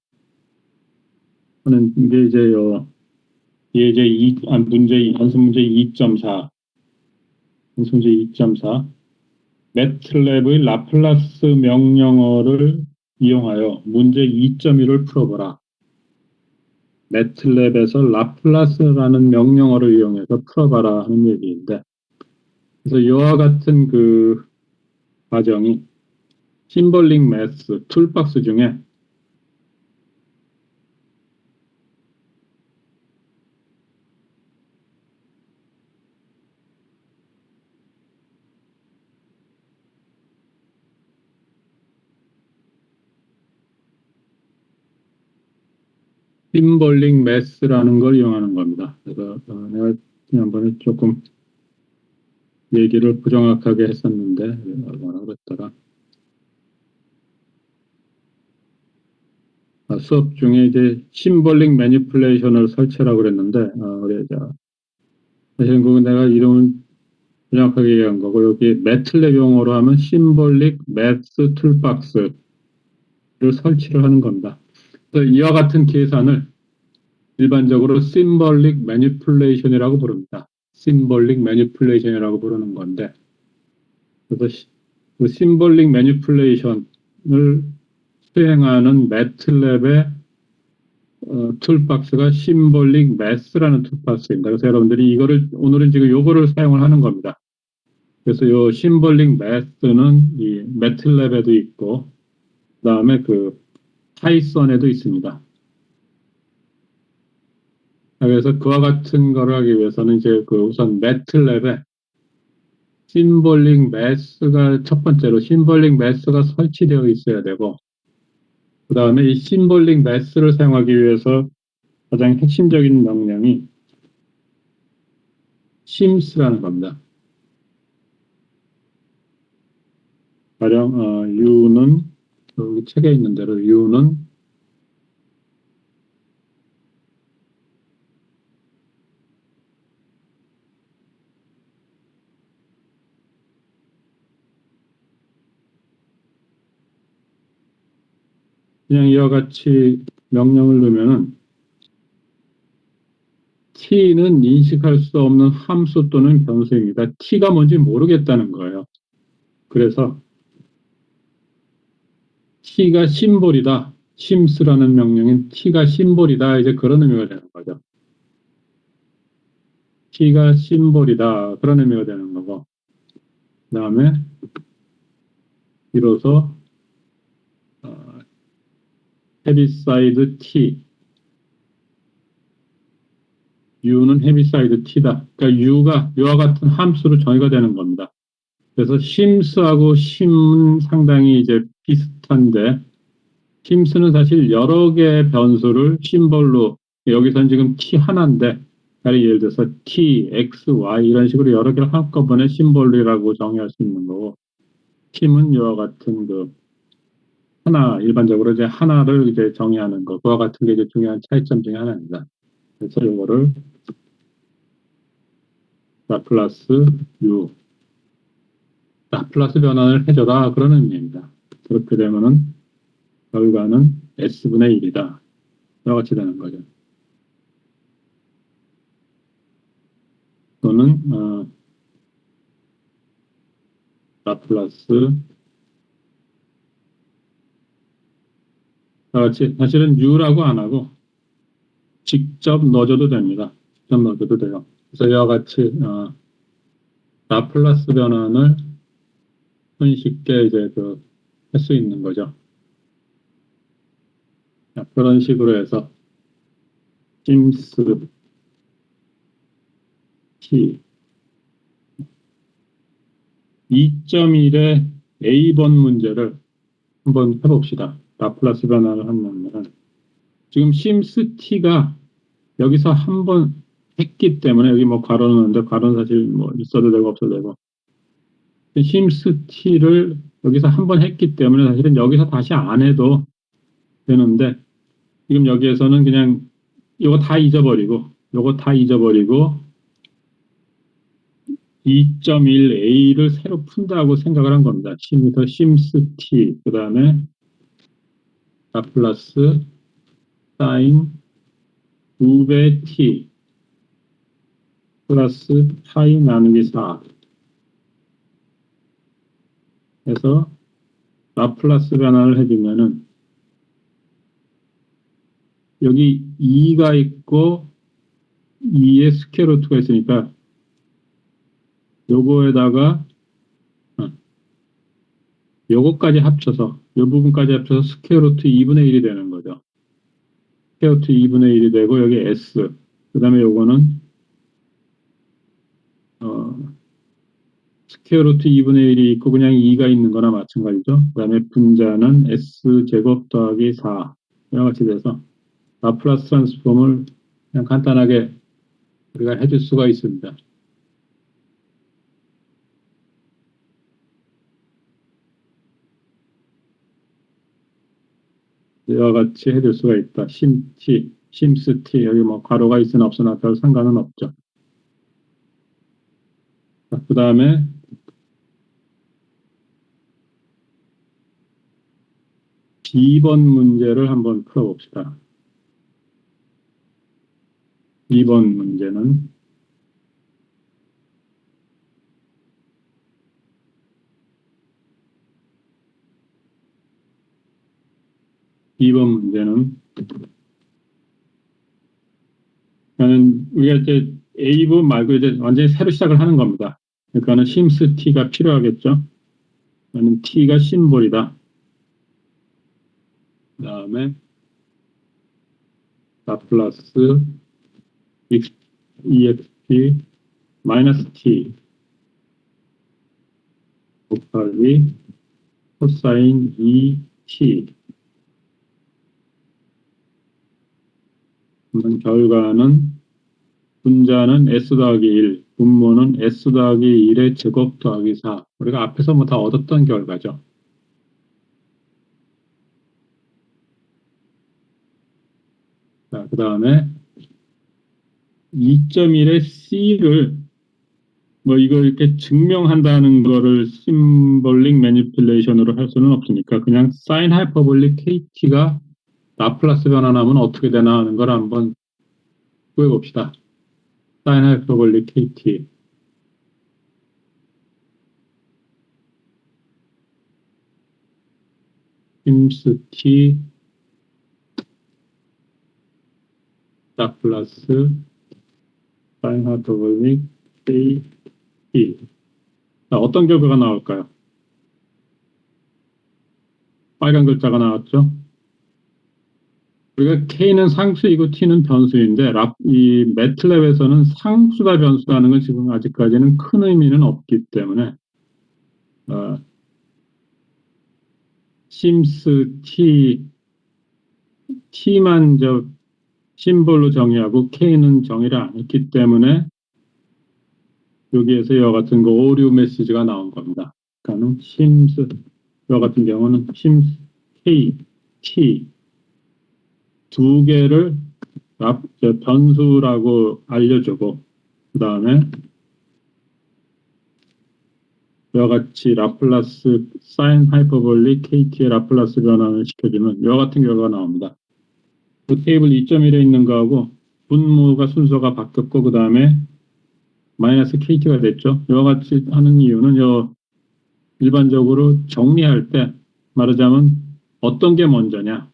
하는 게 이제 이게 이제 단순 문제 2.4 단순 문제 2.4 매트랩의 라플라스 명령어를 이용하여 문제 2.1을 풀어보라. 매트랩에서 라플라스라는 명령어를 이용해서 풀어봐라 하는 얘기인데, 그래서 이와 같은 그 과정이 심볼릭 매스 툴박스 중에 심볼릭 매스라는 걸 이용하는 겁니다. 그래서 내가 지난번에 조금 얘기를 부정확하게 했었는데 뭐라 그랬더라. 수업 중에 이제 심볼릭 매니플레이션을 설치라고 그랬는데 우리 사실은 그거 내가 이름을 정확하게 얘기한 거고, 여기 매틀랩 용어로 하면 심볼릭 매스 툴박스를 설치를 하는 겁니다. 그래서 이와 같은 계산을 일반적으로 심볼릭 매니플레이션이라고 부릅니다. 심볼릭 매니플레이션이라고 부르는 건데, 그래서 그 심볼릭 매니플레이션을 수행하는 매틀랩의 툴박스가 심볼릭 매스라는 툴박스입니다. 그래서 여러분들이 오늘은 지금 요거를 사용을 하는 겁니다. 그래서 요 심볼릭 매스는 이 매틀랩에도 있고, 그 다음에 그 파이썬에도 있습니다. 그래서 그와 같은 거를 하기 위해서는 이제 그 우선 매틀랩에 심볼릭 매스가 첫 번째로 심볼릭 매스가 설치되어 있어야 되고, 그 다음에 이 심볼릭 매스를 사용하기 위해서 가장 핵심적인 명령이 심스라는 겁니다. 가령 U는 여기 책에 있는 대로 U는 그냥 이와 같이 명령을 넣으면은 t는 인식할 수 없는 함수 또는 변수입니다. t가 뭔지 모르겠다는 거예요. 그래서 t가 심볼이다. 심스라는 명령인 t가 심볼이다. 이제 그런 의미가 되는 거죠. t가 심볼이다. 그런 의미가 되는 거고. 그 다음에 비로소 헤비사이드 t, u는 헤비사이드 t다. 그러니까 u가 이와 같은 함수로 정의가 되는 겁니다. 그래서 심스하고 심은 상당히 이제 비슷한데, 심스는 사실 여러 개의 변수를 심볼로, 여기서는 지금 t 하나인데, 예를 들어서 t, x, y 이런 식으로 여러 개를 한꺼번에 심볼이라고 정의할 수 있는 거고, 팀은 이와 같은 그 일반적으로 이제 하나를 이제 정의하는 거, 그와 같은 게 이제 중요한 차이점 중에 하나입니다. 그래서 이거를 라플라스 U, 라플라스 변환을 해줘라 그런 의미입니다. 그렇게 되면은 결과는 S분의 1이다. 이와 같이 되는 거죠. 또는 라플라스 같이 사실은 U라고 안 하고 직접 넣어줘도 됩니다. 직접 넣어줘도 돼요. 그래서 이와 같이 라플라스 변환을 손쉽게 이제 할 수 있는 거죠. 그런 식으로 해서 심스 t 2.1의 a번 문제를 한번 해봅시다. 라플라스 변화를 하면 지금 심스 t가 여기서 한번 했기 때문에 여기 뭐 괄호는데 괄호는 사실 뭐 있어도 되고 없어도 되고 심스 t를 여기서 한번 했기 때문에 사실은 여기서 다시 안 해도 되는데 지금 여기에서는 그냥 이거 다 잊어버리고 2.1a를 새로 푼다고 생각을 한 겁니다. 심스 t 그 다음에 라플라스 사인 2배 t 플러스 파이 나누기 4 해서 라플라스 변화를 해주면은 여기 2가 있고 2의 스퀘어 루트가 있으니까 요거에다가 요거까지 합쳐서 요 부분까지 합쳐서 스퀘어 루트 2분의 1이 되는 거죠. 스퀘어 루트 2분의 1이 되고 여기 s 그 다음에 요거는 스퀘어 루트 2분의 1이 있고 그냥 2가 있는 거나 마찬가지죠. 그 다음에 분자는 s제곱 더하기 4 이와 같이 돼서 라플라스 트랜스폼을 그냥 간단하게 우리가 해줄 수가 있습니다. 이와 같이 해줄 수가 있다. 심스 t 여기 뭐 괄호가 있으나 없으나 별 상관은 없죠. 그 다음에 B번 문제를 한번 풀어봅시다. B번 문제는 저는 우리가 이제 A번 말고 이제 완전히 새로 시작을 하는 겁니다. 그러니까는 심스 T가 필요하겠죠. 저는 T가 심볼이다. 그 다음에 라플라스 EXP 마이너스 T 곱하기 코사인 2T 그러면 결과는 분자는 S 더하기 1, 분모는 S 더하기 1의 제곱 더하기 4. 우리가 앞에서 뭐 다 얻었던 결과죠. 자, 그 다음에 2.1의 C를 뭐 이걸 이렇게 증명한다는 거를 심볼릭 매니플레이션으로 할 수는 없으니까 그냥 사인 하이퍼볼릭 KT가 라플라스 변환하면 어떻게 되나 하는 걸 한번 구해봅시다. 사인 하이퍼볼릭 KT 심스 T 라플라스 사인 하이퍼볼릭 KT 자, 어떤 결과가 나올까요? 빨간 글자가 나왔죠? 우리가 K는 상수이고 T는 변수인데 이 매틀랩에서는 상수가 변수라는 건 지금 아직까지는 큰 의미는 없기 때문에 심스 T만 저 심볼로 정의하고 K는 정의를 안 했기 때문에 여기에서 이와 같은 거 오류 메시지가 나온 겁니다. 그러니까 심스 이와 같은 경우는 심스 K, T 두 개를 변수라고 알려주고 그 다음에 이와 같이 라플라스 사인 하이퍼볼릭 KT의 라플라스 변환을 시켜주면 이와 같은 결과가 나옵니다. 그 테이블 2.1에 있는 거하고 분모가 순서가 바뀌었고 그 다음에 마이너스 KT가 됐죠. 이와 같이 하는 이유는 일반적으로 정리할 때 말하자면 어떤 게 먼저냐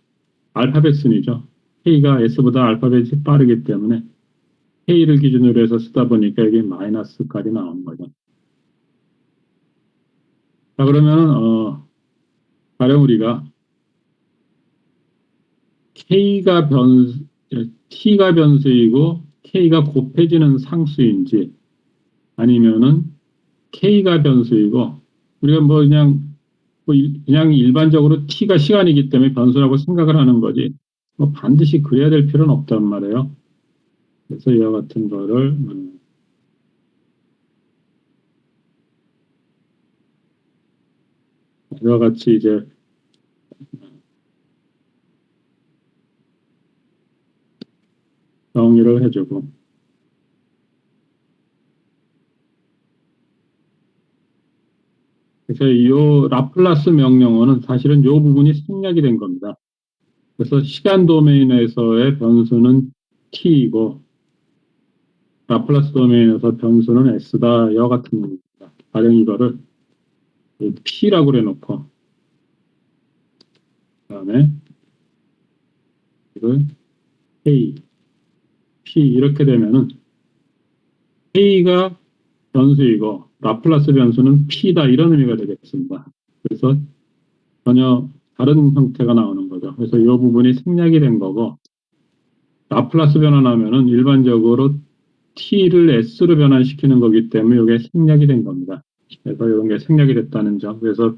알파벳 순이죠. K가 S보다 알파벳이 빠르기 때문에 K를 기준으로 해서 쓰다 보니까 여기 마이너스까지 나오는 거죠. 자 그러면 가령 우리가 T가 변수이고 K가 곱해지는 상수인지 아니면은 K가 변수이고 우리가 그냥 일반적으로 T가 시간이기 때문에 변수라고 생각을 하는 거지. 뭐 반드시 그래야 될 필요는 없단 말이에요. 그래서 이와 같은 거를 이와 같이 이제 정의를 해주고 그래서 이 라플라스 명령어는 사실은 이 부분이 생략이 된 겁니다. 그래서 시간 도메인에서의 변수는 t이고 라플라스 도메인에서 변수는 s다. 이와 같은 겁니다. 가령 이거를 p라고 해놓고 그다음에 이걸 k, p 이렇게 되면은 k가 변수이고 라플라스 변수는 p다 이런 의미가 되겠습니다. 그래서 전혀 다른 형태가 나오는 거죠. 그래서 이 부분이 생략이 된 거고 라플라스 변환하면은 일반적으로 t를 s로 변환시키는 거기 때문에 이게 생략이 된 겁니다. 그래서 이런 게 생략이 됐다는 점. 그래서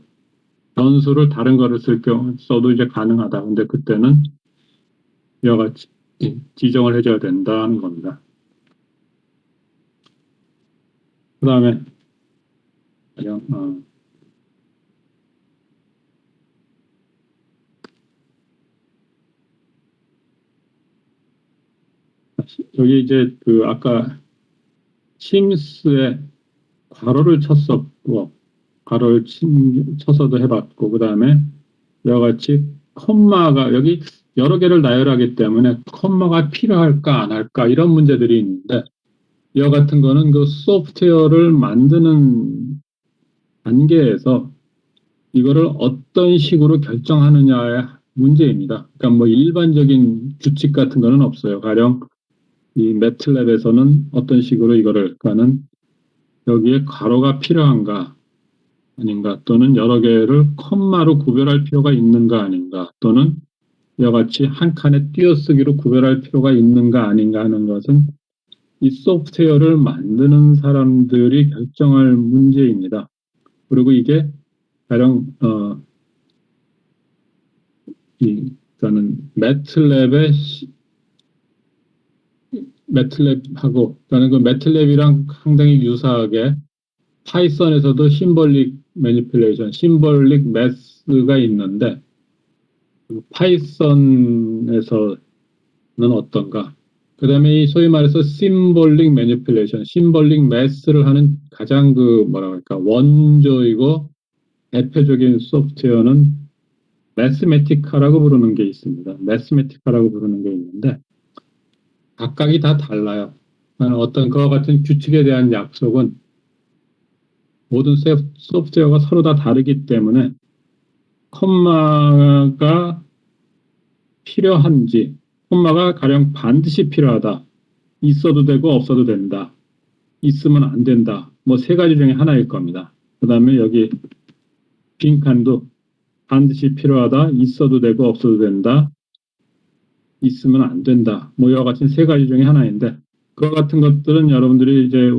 변수를 다른 거를 쓸 경우 써도 이제 가능하다. 근데 그때는 이와 같이 지정을 해줘야 된다는 겁니다. 그 다음에 가령 여기 이제 그 아까 심스에 괄호를 쳤었고 괄호를 쳐서도 해봤고 그 다음에 이와 같이 콤마가 여기 여러 개를 나열하기 때문에 콤마가 필요할까 안 할까 이런 문제들이 있는데 이와 같은 거는 그 소프트웨어를 만드는 단계에서 이거를 어떤 식으로 결정하느냐의 문제입니다. 그러니까 뭐 일반적인 규칙 같은 거는 없어요. 가령 이 매틀랩에서는 어떤 식으로 이거를 가는 여기에 괄호가 필요한가 아닌가 또는 여러 개를 컴마로 구별할 필요가 있는가 아닌가 또는 이와 같이 한 칸에 띄어쓰기로 구별할 필요가 있는가 아닌가 하는 것은 이 소프트웨어를 만드는 사람들이 결정할 문제입니다. 그리고 이게 가령 저는 매틀랩하고 저는 그 매틀랩이랑 상당히 유사하게 파이썬에서도 심볼릭 매니플레이션, 심볼릭 매스가 있는데 파이썬에서는 어떤가? 그 다음에 이 소위 말해서 심볼릭 매니플레이션, 심볼릭 매스를 하는 가장 그 뭐라 그럴까 원조이고 대표적인 소프트웨어는 매스메티카라고 부르는 게 있습니다. 매스메티카라고 부르는 게 있는데 각각이 다 달라요. 어떤 그와 같은 규칙에 대한 약속은 모든 소프트웨어가 서로 다 다르기 때문에 콤마가 필요한지, 콤마가 가령 반드시 필요하다, 있어도 되고 없어도 된다, 있으면 안 된다, 뭐 세 가지 중에 하나일 겁니다. 그 다음에 여기 빈칸도 반드시 필요하다, 있어도 되고 없어도 된다, 있으면 안 된다, 뭐 이와 같은 세 가지 중에 하나인데 그와 같은 것들은 여러분들이 이제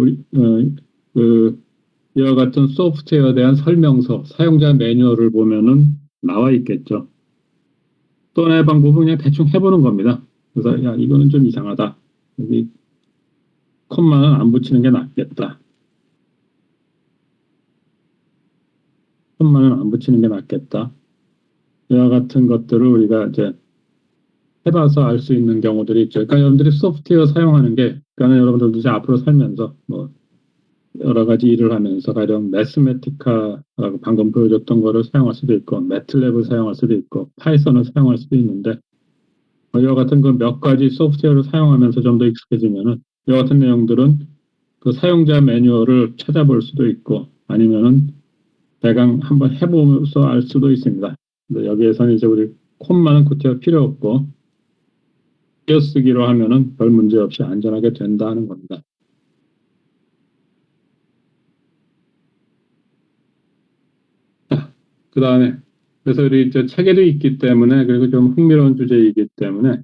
이와 같은 소프트웨어에 대한 설명서, 사용자 매뉴얼을 보면은 나와 있겠죠. 또 하나의 방법은 그냥 대충 해보는 겁니다. 그래서 야 이거는 좀 이상하다. 여기 콤마는 안 붙이는 게 낫겠다. 콤마는 안 붙이는 게 낫겠다. 이와 같은 것들을 우리가 이제 해봐서 알 수 있는 경우들이 있죠. 그러니까 여러분들이 소프트웨어 사용하는 게, 그러니까 여러분들도 이제 앞으로 살면서 뭐 여러 가지 일을 하면서 가령 매스메티카라고 방금 보여줬던 거를 사용할 수도 있고 매틀랩을 사용할 수도 있고 파이썬을 사용할 수도 있는데 이와 같은 그 몇 가지 소프트웨어를 사용하면서 좀 더 익숙해지면은 이와 같은 내용들은 그 사용자 매뉴얼을 찾아볼 수도 있고 아니면은 대강 한번 해보면서 알 수도 있습니다. 근데 여기에서는 이제 우리 콤마는 구태여 필요 없고 띄어쓰기로 하면은 별 문제 없이 안전하게 된다 하는 겁니다. 그 다음에 그래서 우리 이제 책에도 있기 때문에 그리고 좀 흥미로운 주제이기 때문에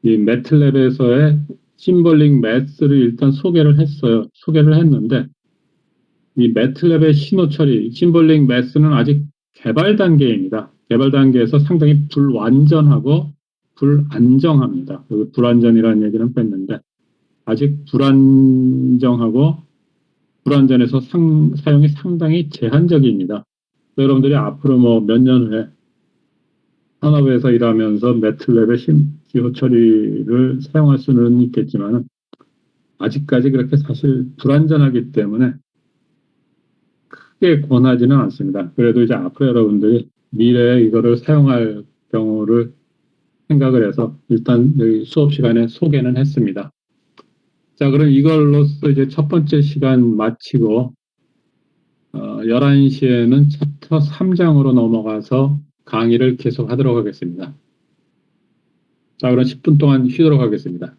이 매틀랩에서의 심볼릭 매스를 일단 소개를 했어요. 소개를 했는데 이 매틀랩의 신호 처리, 심볼릭 매스는 아직 개발 단계입니다. 개발 단계에서 상당히 불완전하고 불안정합니다. 여기 불완전이라는 얘기는 뺐는데 아직 불안정하고 불완전해서 사용이 상당히 제한적입니다. 여러분들이 앞으로 뭐 몇 년 후에 산업에서 일하면서 매틀랩의 기호 처리를 사용할 수는 있겠지만 아직까지 그렇게 사실 불완전하기 때문에 크게 권하지는 않습니다. 그래도 이제 앞으로 여러분들이 미래에 이거를 사용할 경우를 생각을 해서 일단 여기 수업 시간에 소개는 했습니다. 자, 그럼 이걸로써 이제 첫 번째 시간 마치고 11시에는 챕터 3장으로 넘어가서 강의를 계속하도록 하겠습니다. 자, 그럼 10분 동안 쉬도록 하겠습니다.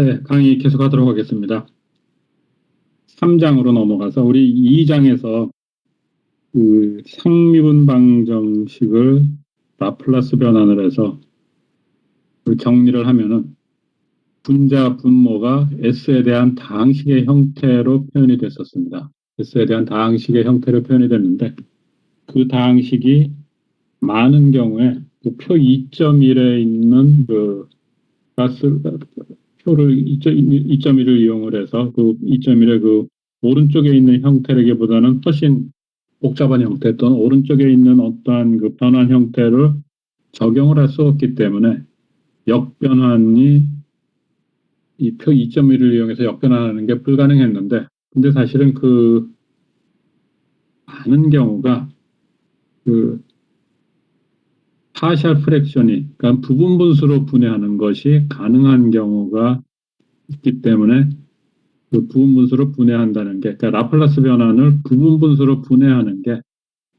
네, 강의 계속하도록 하겠습니다. 3장으로 넘어가서 우리 2장에서 그 상미분 방정식을 라플라스 변환을 해서 그 정리를 하면은 분자 분모가 S에 대한 다항식의 형태로 표현이 됐었습니다. S에 대한 다항식의 형태로 표현이 됐는데 그 다항식이 많은 경우에 그 표 2.1에 있는 그 가스 표를 2.1을 이용을 해서 그 2.1의 그 오른쪽에 있는 형태라기보다는 훨씬 복잡한 형태 또는 오른쪽에 있는 어떠한 그 변환 형태를 적용을 할 수 없기 때문에 역변환이 이 표 2.1을 이용해서 역변환하는 게 불가능했는데 근데 사실은 그 많은 경우가 그 파셜 프랙션이 그러니까 부분 분수로 분해하는 것이 가능한 경우가 있기 때문에 그 부분 분수로 분해한다는 게 그러니까 라플라스 변환을 부분 분수로 분해하는 게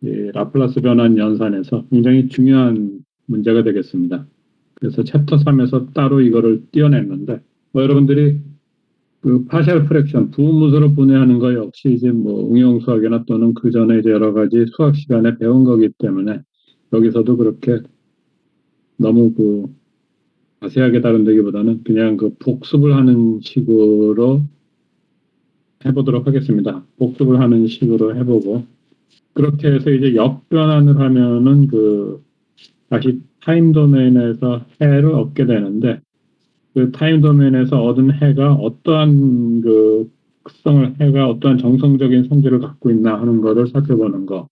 이 라플라스 변환 연산에서 굉장히 중요한 문제가 되겠습니다. 그래서 챕터 3에서 따로 이거를 띄어냈는데 뭐 여러분들이 그 파셜 프랙션 부분 분수로 분해하는 거 역시 이제 뭐 응용 수학이나 또는 그 전에 이제 여러 가지 수학 시간에 배운 거기 때문에 여기서도 그렇게 너무 그 자세하게 다룬다기보다는 그냥 그 복습을 하는 식으로 해보도록 하겠습니다. 복습을 하는 식으로 해보고 그렇게 해서 이제 역변환을 하면은 그 다시 타임 도메인에서 해를 얻게 되는데 그 타임 도메인에서 얻은 해가 어떠한 그 특성을 해가 어떠한 정성적인 성질을 갖고 있나 하는 것을 살펴보는 거.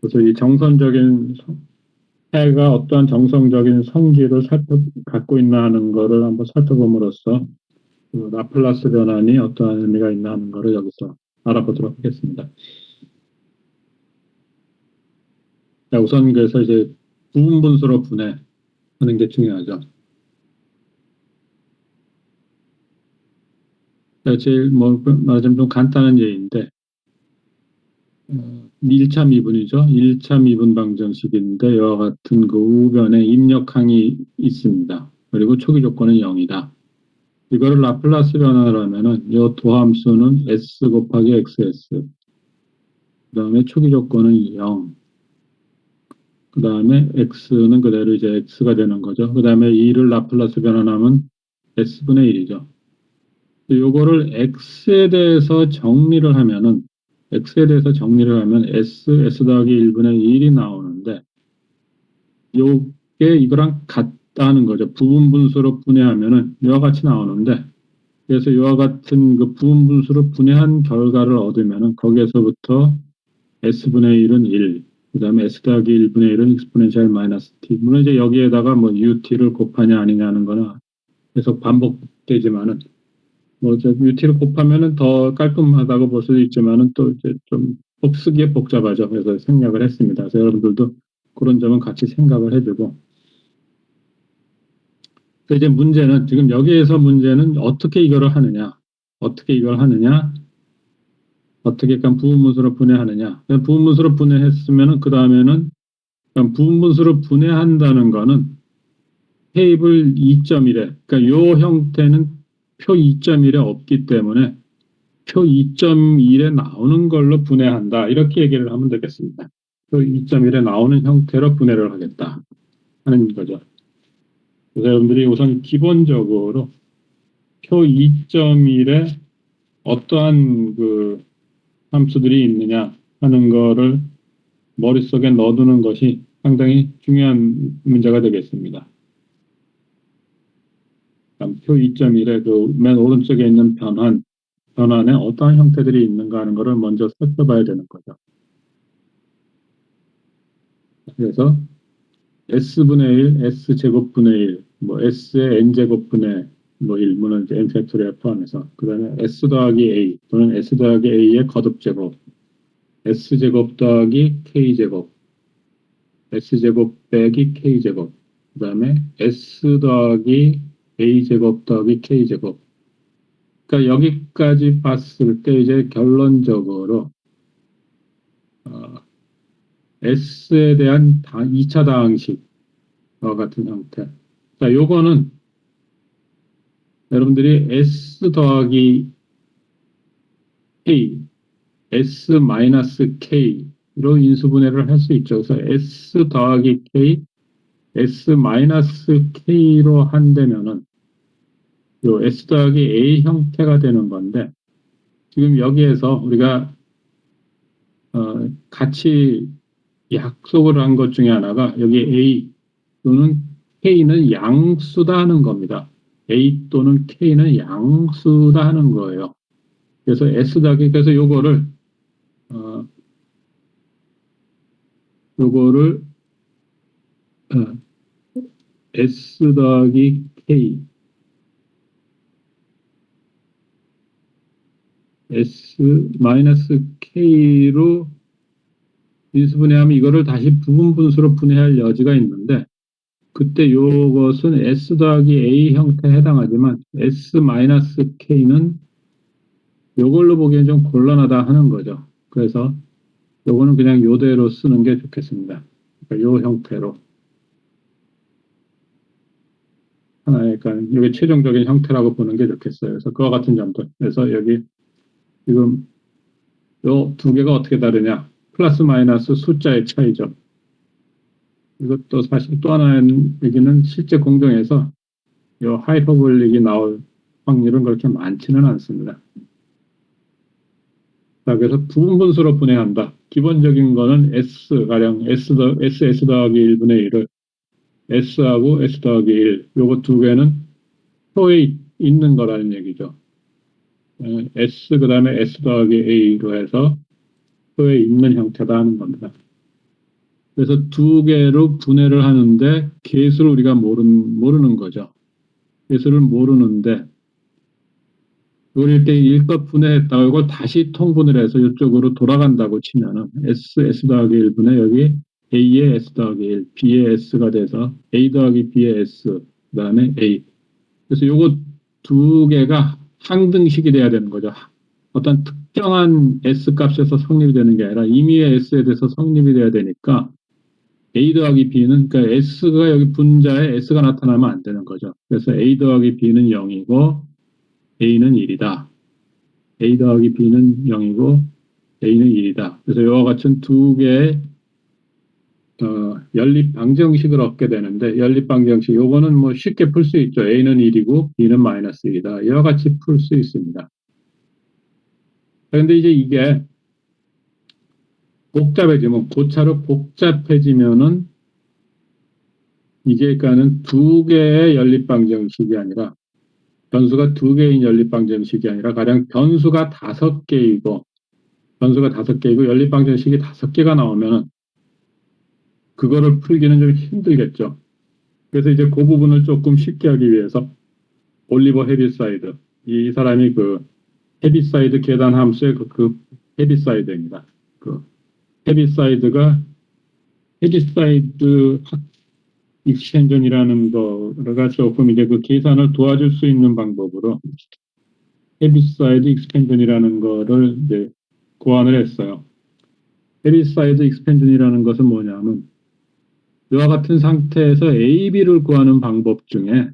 그래서 이 정선적인 해가 어떠한 정성적인 성질을 갖고 있나 하는 것을 한번 살펴봄으로써 그 라플라스 변환이 어떠한 의미가 있나 하는 것을 여기서 알아보도록 하겠습니다. 자, 우선 그래서 이제 부분 분수로 분해하는 게 중요하죠. 자, 제일 뭐 말하자면 좀 간단한 예인데 1차 미분이죠. 1차 미분 방정식인데 이와 같은 그 우변에 입력항이 있습니다. 그리고 초기 조건은 0이다. 이거를 라플라스 변환을 하면은 이 도함수는 s 곱하기 xs 그 다음에 초기 조건은 0 그 다음에 x는 그대로 이제 x가 되는 거죠. 그 다음에 2를 라플라스 변환하면 s분의 1이죠. 요거를 x에 대해서 정리를 하면은 x에 대해서 정리를 하면 s 더하기 1분의 1이 나오는데 요게 이거랑 같다는 거죠. 부분 분수로 분해하면은 이와 같이 나오는데 그래서 이와 같은 그 부분 분수로 분해한 결과를 얻으면은 거기에서부터 s분의 1은 1, 그 다음에 s 더하기 1분의 1은 익스포넨셜 마이너스 t. 물론 이제 여기에다가 뭐 ut를 곱하냐 아니냐 하는 거는 계속 반복되지만은 뭐 이제 ut를 곱하면은 더 깔끔하다고 볼 수도 있지만은 또 이제 좀 쓰기에 복잡하죠. 그래서 생략을 했습니다. 그래서 여러분들도 그런 점은 같이 생각을 해두고. 그래서 이제 문제는 지금 여기에서 문제는 어떻게 이거를 하느냐, 어떻게 이걸 하느냐, 어떻게 약간 부분분수로 분해하느냐. 부분분수로 분해했으면은 그 다음에는 부분분수로 분해한다는 거는 테이블 2.1에 그러니까 요 형태는 표 2.1에 없기 때문에 표 2.1에 나오는 걸로 분해한다. 이렇게 얘기를 하면 되겠습니다. 표 2.1에 나오는 형태로 분해를 하겠다 하는 거죠. 그래서 여러분들이 우선 기본적으로 표 2.1에 어떠한 그 함수들이 있느냐 하는 거를 머릿속에 넣어두는 것이 상당히 중요한 문제가 되겠습니다. 표 2.1의 그 맨 오른쪽에 있는 변환에 어떠한 형태들이 있는가 하는 것을 먼저 살펴봐야 되는 거죠. 그래서 S분의 1, S제곱분의 1, 뭐 S의 N제곱분의 뭐 1, 물론 이제 N 팩토리얼 포함해서 그 다음에 S 더하기 A 또는 S 더하기 A의 거듭제곱 S제곱 더하기 K제곱 S제곱 빼기 K제곱 그 다음에 S 더하기 A제곱 더하기 K제곱 그러니까 여기까지 봤을 때 이제 결론적으로 어, S에 대한 2차 다항식과 같은 형태 자, 요거는 여러분들이 S 더하기 K, S 마이너스 K로 인수분해를 할 수 있죠. 그래서 S 더하기 K, S 마이너스 K로 한다면은 요 S 더하기 A 형태가 되는 건데 지금 여기에서 우리가 같이 약속을 한 것 중에 하나가 여기 A 또는 K는 양수다 하는 겁니다. A 또는 K는 양수다 하는 거예요. 그래서 S 더하기 그래서 어, 요거를 어, S 더하기 K, S 마이너스 K로 인수분해하면 이거를 다시 부분 분수로 분해할 여지가 있는데 그때 요것은 S 더하기 A 형태에 해당하지만 S 마이너스 K는 요걸로 보기엔 좀 곤란하다 하는 거죠. 그래서 요거는 그냥 요대로 쓰는 게 좋겠습니다. 그러니까 요 형태로 하나의 그러니까 이게 최종적인 형태라고 보는 게 좋겠어요. 그래서 그와 같은 점들. 그래서 여기 지금 요 두 개가 어떻게 다르냐? 플러스 마이너스 숫자의 차이죠. 이것도 사실 또 하나의 얘기는 실제 공정에서 요 하이퍼볼릭이 나올 확률은 그렇게 많지는 않습니다. 자, 그래서 부분 분수로 분해한다. 기본적인 거는 가령 S 더하기 1분의 1을 S하고 S 더하기 1, 요거 두 개는 표에 있는 거라는 얘기죠. S 그 다음에 S 더하기 A로 해서 표에 있는 형태다 하는 겁니다. 그래서 두 개로 분해를 하는데 계수를 우리가 모르는 거죠. 계수를 모르는데 이걸 이렇게 일껏 분해했다가 이걸 다시 통분을 해서 이쪽으로 돌아간다고 치면은 S 더하기 1분의 여기 A의 S 더하기 1, B의 S가 돼서 A 더하기 B의 S, 그 다음에 A. 그래서 요거 두 개가 항등식이 돼야 되는 거죠. 어떤 특정한 S 값에서 성립이 되는 게 아니라 임의의 S에 대해서 성립이 돼야 되니까 A 더하기 B는 그러니까 S가 여기 분자에 S가 나타나면 안 되는 거죠. 그래서 A 더하기 B는 0이고 A는 1이다. A 더하기 B는 0이고 A는 1이다. 그래서 이와 같은 두 개의 연립 방정식을 얻게 되는데 연립 방정식 요거는 뭐 쉽게 풀 수 있죠. A는 1이고 B는 마이너스 1이다. 이와 같이 풀 수 있습니다. 그런데 이제 이게 복잡해지면 고차로 복잡해지면은 이게 그러니까는 두 개의 연립 방정식이 아니라 변수가 두 개인 연립 방정식이 아니라 가령 변수가 다섯 개이고 연립 방정식이 다섯 개가 나오면 그거를 풀기는 좀 힘들겠죠. 그래서 이제 그 부분을 조금 쉽게 하기 위해서 올리버 헤비사이드 이 사람이 그 헤비사이드 계산 함수의 그 헤비사이드입니다. 그 헤비사이드가 헤비사이드 익스텐전이라는 거가 조금 이제 그 계산을 도와줄 수 있는 방법으로 헤비사이드 익스펜전이라는 거를 이제 고안을 했어요. 헤비사이드 익스펜전이라는 것은 뭐냐면 이와 같은 상태에서 A, B를 구하는 방법 중에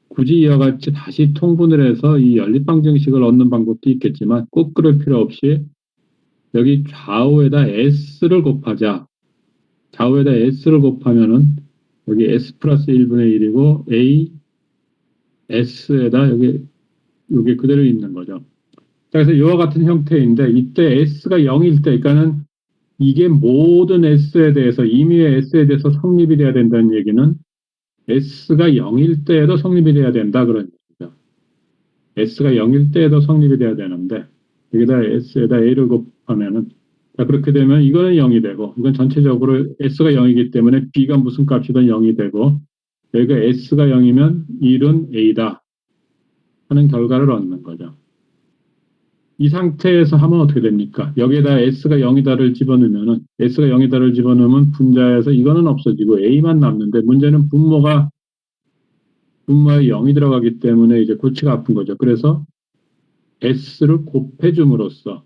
굳이 이와 같이 다시 통분을 해서 이 연립방정식을 얻는 방법도 있겠지만 꼭 그럴 필요 없이 여기 좌우에다 S를 곱하자. 좌우에다 S를 곱하면은 여기 S 플러스 1분의 1이고 A, S에다 여기 그대로 있는 거죠. 그래서 이와 같은 형태인데 이때 S가 0일 때 그러니까는 이게 모든 S에 대해서 임의의 S에 대해서 성립이 돼야 된다는 얘기는 S가 0일 때에도 성립이 돼야 된다 그런 얘기죠. S가 0일 때에도 성립이 돼야 되는데 여기다 S에다 A를 곱하면은 자, 그렇게 되면 이거는 0이 되고 이건 전체적으로 S가 0이기 때문에 B가 무슨 값이든 0이 되고 여기가 S가 0이면 1은 A다 하는 결과를 얻는 거죠. 이 상태에서 하면 어떻게 됩니까? 여기에다 S가 0이다를 집어넣으면은 S가 0이다를 집어넣으면 분자에서 이거는 없어지고 A만 남는데 문제는 분모에 0이 들어가기 때문에 이제 골치가 아픈 거죠. 그래서 S를 곱해줌으로써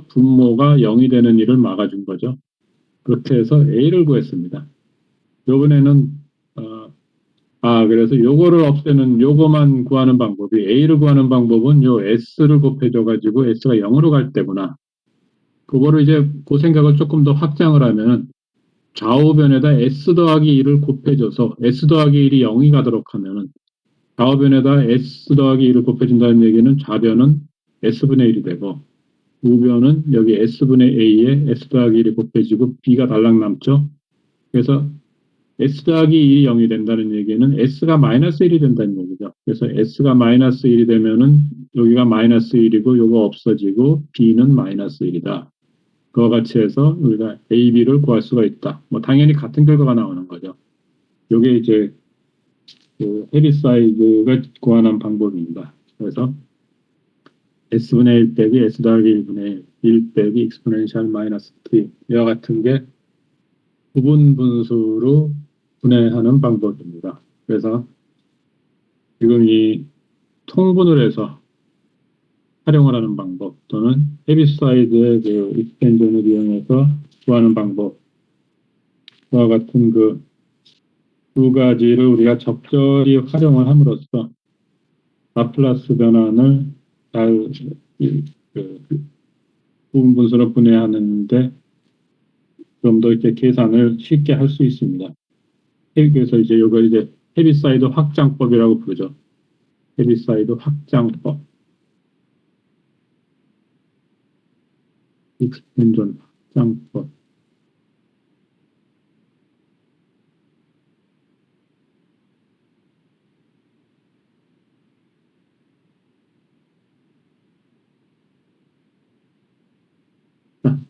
분모가 0이 되는 일을 막아준 거죠. 그렇게 해서 A를 구했습니다. 이번에는 그래서 요거를 없애는, 요거만 구하는 방법이, A를 구하는 방법은 요 S를 곱해줘가지고 S가 0으로 갈 때구나. 그거를 이제 그 생각을 조금 더 확장을 하면 좌우변에다 S 더하기 1을 곱해줘서 S 더하기 1이 0이 가도록 하면은 좌우변에다 S 더하기 1을 곱해준다는 얘기는 좌변은 S분의 1이 되고 우변은 여기 S분의 A에 S 더하기 1이 곱해지고 B가 달랑 남죠. 그래서 S 더하기 1이 0이 된다는 얘기는 S가 마이너스 1이 된다는 얘기죠. 그래서 S가 마이너스 1이 되면은 여기가 마이너스 1이고 요거 없어지고 B는 마이너스 1이다. 그와 같이 해서 우리가 A, B를 구할 수가 있다. 뭐 당연히 같은 결과가 나오는 거죠. 요게 이제 그 헤비사이드가 구하는 방법입니다. 그래서 S분의 1 빼기 S 더하기 1분의 1 빼기 익스포넨셜 마이너스 3 이와 같은 게 부분 분수로 분해하는 방법입니다. 그래서 지금 이 통분을 해서 활용을 하는 방법 또는 헤비사이드의 그 익스텐션을 이용해서 구하는 방법과 같은 그 두 가지를 우리가 적절히 활용을 함으로써 라플라스 변환을 잘 부분 분수로 분해하는데 좀 더 이렇게 계산을 쉽게 할 수 있습니다. 그래서 이제 이걸 이제 헤비사이드 확장법이라고 부르죠. 헤비사이드 확장법, 익스텐전 확장법.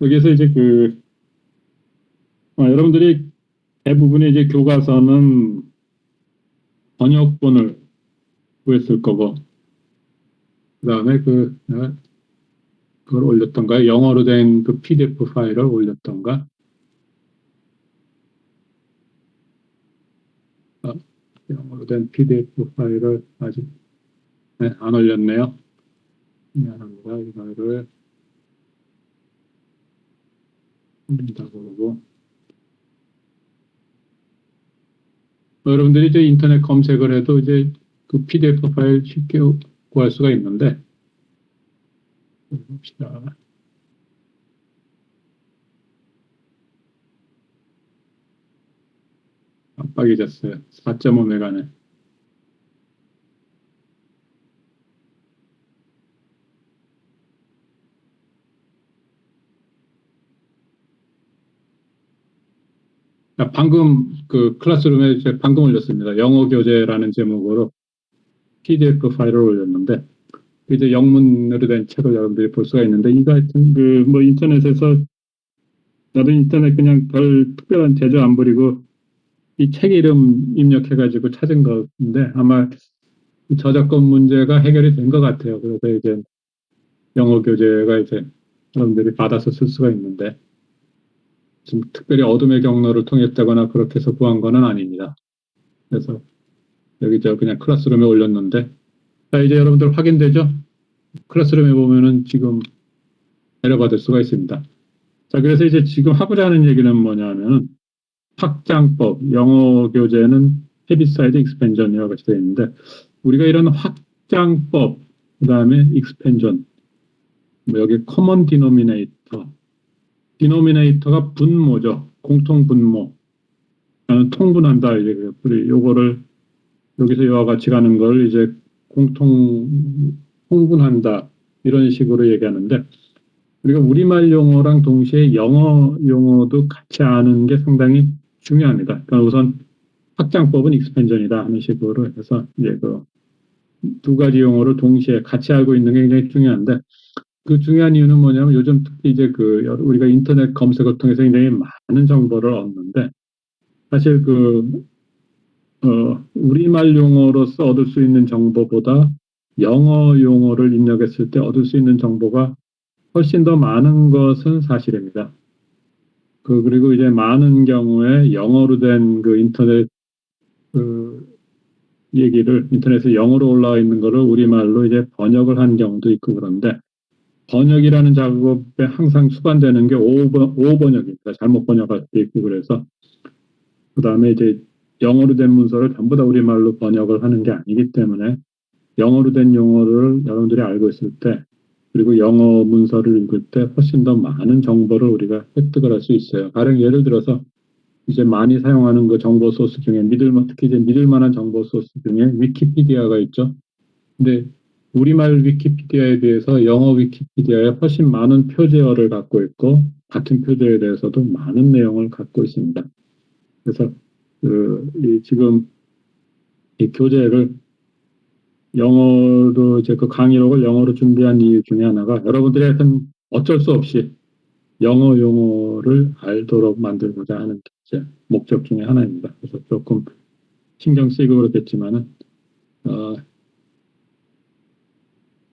여기서 이제 여러분들이 대부분의 이제 교과서는 번역본을 구했을 거고, 그 다음에 그걸 올렸던가, 영어로 된 그 PDF 파일을 올렸던가, 영어로 된 PDF 파일을 아직 안 올렸네요. 미안합니다. 이거를 올린다고 그러고. 여러분들이 이제 인터넷 검색을 해도 이제 그 PDF 파일 쉽게 구할 수가 있는데, 봅시다. 깜빡해졌어요. 4.5메가네. 방금 그 클래스룸에 제가 방금 올렸습니다. 영어 교재라는 제목으로 PDF 파일을 올렸는데, 이제 영문으로 된 책을 여러분들이 볼 수가 있는데, 이거 하여튼 뭐 인터넷에서 나도 인터넷 그냥 별 특별한 제조 안 부리고 이 책 이름 입력해가지고 찾은 건데 아마 저작권 문제가 해결이 된 것 같아요. 그래서 이제 영어 교재가 이제 여러분들이 받아서 쓸 수가 있는데 좀 특별히 어둠의 경로를 통했다거나 그렇게 해서 구한 거는 아닙니다. 그래서 여기 그냥 클래스룸에 올렸는데 자 이제 여러분들 확인되죠? 클래스룸에 보면은 지금 내려받을 수가 있습니다. 자 그래서 이제 지금 하고자 하는 얘기는 뭐냐면 확장법, 영어 교재는 헤비사이드 익스펜전이라고 같이 되어 있는데 우리가 이런 확장법, 그 다음에 익스펜전, 여기 커먼 디노미네이터, 디노미네이터가 분모죠. 공통 분모. 나는 통분한다. 이제 우리 요거를 여기서 이와 같이 가는 걸 이제 공통 통분한다. 이런 식으로 얘기하는데 우리가 우리말 용어랑 동시에 영어 용어도 같이 아는 게 상당히 중요합니다. 그러니까 우선 확장법은 익스펜전이다 하는 식으로 해서 이제 그 두 가지 용어를 동시에 같이 알고 있는 게 굉장히 중요한데 그 중요한 이유는 뭐냐면 요즘 특히 이제 우리가 인터넷 검색을 통해서 굉장히 많은 정보를 얻는데 사실 우리말 용어로서 얻을 수 있는 정보보다 영어 용어를 입력했을 때 얻을 수 있는 정보가 훨씬 더 많은 것은 사실입니다. 그리고 이제 많은 경우에 영어로 된 그 인터넷 얘기를 인터넷에 영어로 올라와 있는 거를 우리말로 이제 번역을 한 경우도 있고 그런데 번역이라는 작업에 항상 수반되는 게 오번역입니다. 잘못 번역할 때 있고 그래서 그 다음에 이제 영어로 된 문서를 전부 다 우리말로 번역을 하는 게 아니기 때문에 영어로 된 용어를 여러분들이 알고 있을 때 그리고 영어 문서를 읽을 때 훨씬 더 많은 정보를 우리가 획득을 할 수 있어요. 가령 예를 들어서 이제 많이 사용하는 그 정보 소스 중에 특히 이제 믿을 만한 정보 소스 중에 위키피디아가 있죠. 근데 우리말 위키피디아에 비해서 영어 위키피디아에 훨씬 많은 표제어를 갖고 있고 같은 표제에 대해서도 많은 내용을 갖고 있습니다. 그래서 지금 이 교재를 영어로 이제 그 강의록을 영어로 준비한 이유 중에 하나가 여러분들이 하여튼 어쩔 수 없이 영어 용어를 알도록 만들고자 하는 제 목적 중에 하나입니다. 그래서 조금 신경 쓰이고 그렇겠지만은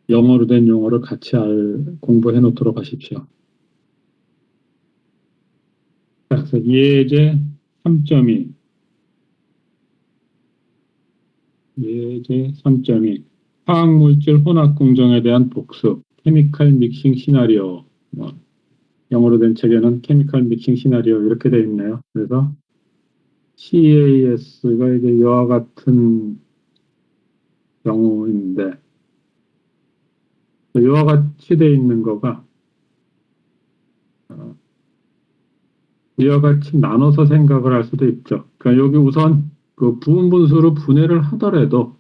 영어로 된 용어를 같이 공부해 놓도록 하십시오. 그래서 예제 3.2 예제 3.2 화학물질 혼합 공정에 대한 복수 케미칼 믹싱 시나리오 영어로 된 책에는 케미칼 믹싱 시나리오 이렇게 되어 있네요. 그래서 CAS가 이제 이와 같은 경우인데 이와 같이 되어 있는 거가 이와 같이 나눠서 생각을 할 수도 있죠. 그러니까 여기 우선 그 부분분수로 분해를 하더라도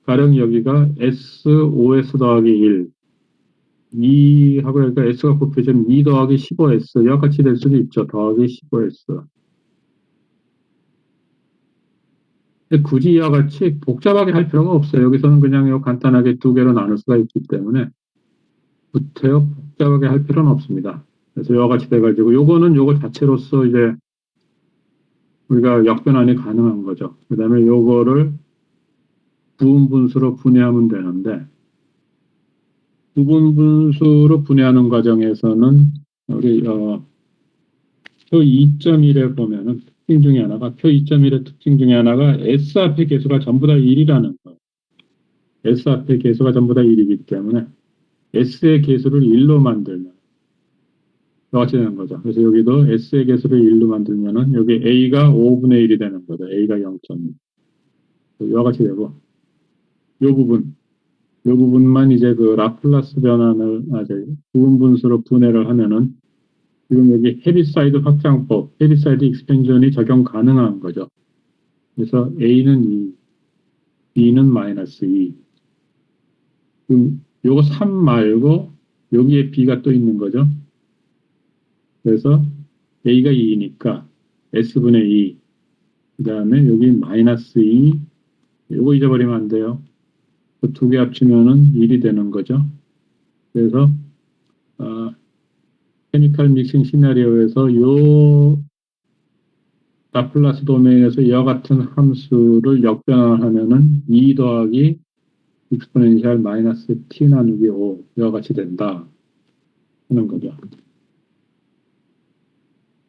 가령 여기가 SOS 더하기 1 2하고 그러니까 S가 곱해지면 2 더하기 15S 이와 같이 될 수도 있죠. 더하기 15S 굳이 이와 같이 복잡하게 할 필요가 없어요. 여기서는 그냥 간단하게 두 개로 나눌 수가 있기 때문에 구태여 복잡하게 할 필요는 없습니다. 그래서 이와 같이 돼가지고 요거는 요거 자체로서 이제 우리가 역변환이 가능한 거죠. 그 다음에 요거를 부분분수로 분해하면 되는데 부분분수로 분해하는 과정에서는 우리 표 2.1에 보면은 특징 중에 하나가 표 2.1의 특징 중에 하나가 S 앞의 개수가 전부 다 1이라는 거예요. S 앞의 개수가 전부 다 1이기 때문에 S의 개수를 1로 만들면 이와 같이 되는 거죠. 그래서 여기도 S의 개수를 1로 만들면은 여기 A가 5분의 1이 되는 거죠. A가 0.2. 이와 같이 되고 이 부분만 이제 그 라플라스 변환을 부분분수로 분해를 하면은 지금 여기 헤비사이드 확장법, 헤비사이드 익스펜션이 적용 가능한 거죠. 그래서 A는 2, B는 마이너스 2. 그럼 요거 3 말고 여기에 B가 또 있는 거죠. 그래서 A가 2니까 S분의 2. 그 다음에 여기 마이너스 2. 요거 잊어버리면 안 돼요. 두 개 합치면은 1이 되는 거죠. 그래서 케미칼 믹싱 시나리오에서 요 라플라스 도메인에서 이와 같은 함수를 역변환하면은 2 더하기 익스포넨셜 마이너스 t 나누기 5 이와 같이 된다 하는 거죠.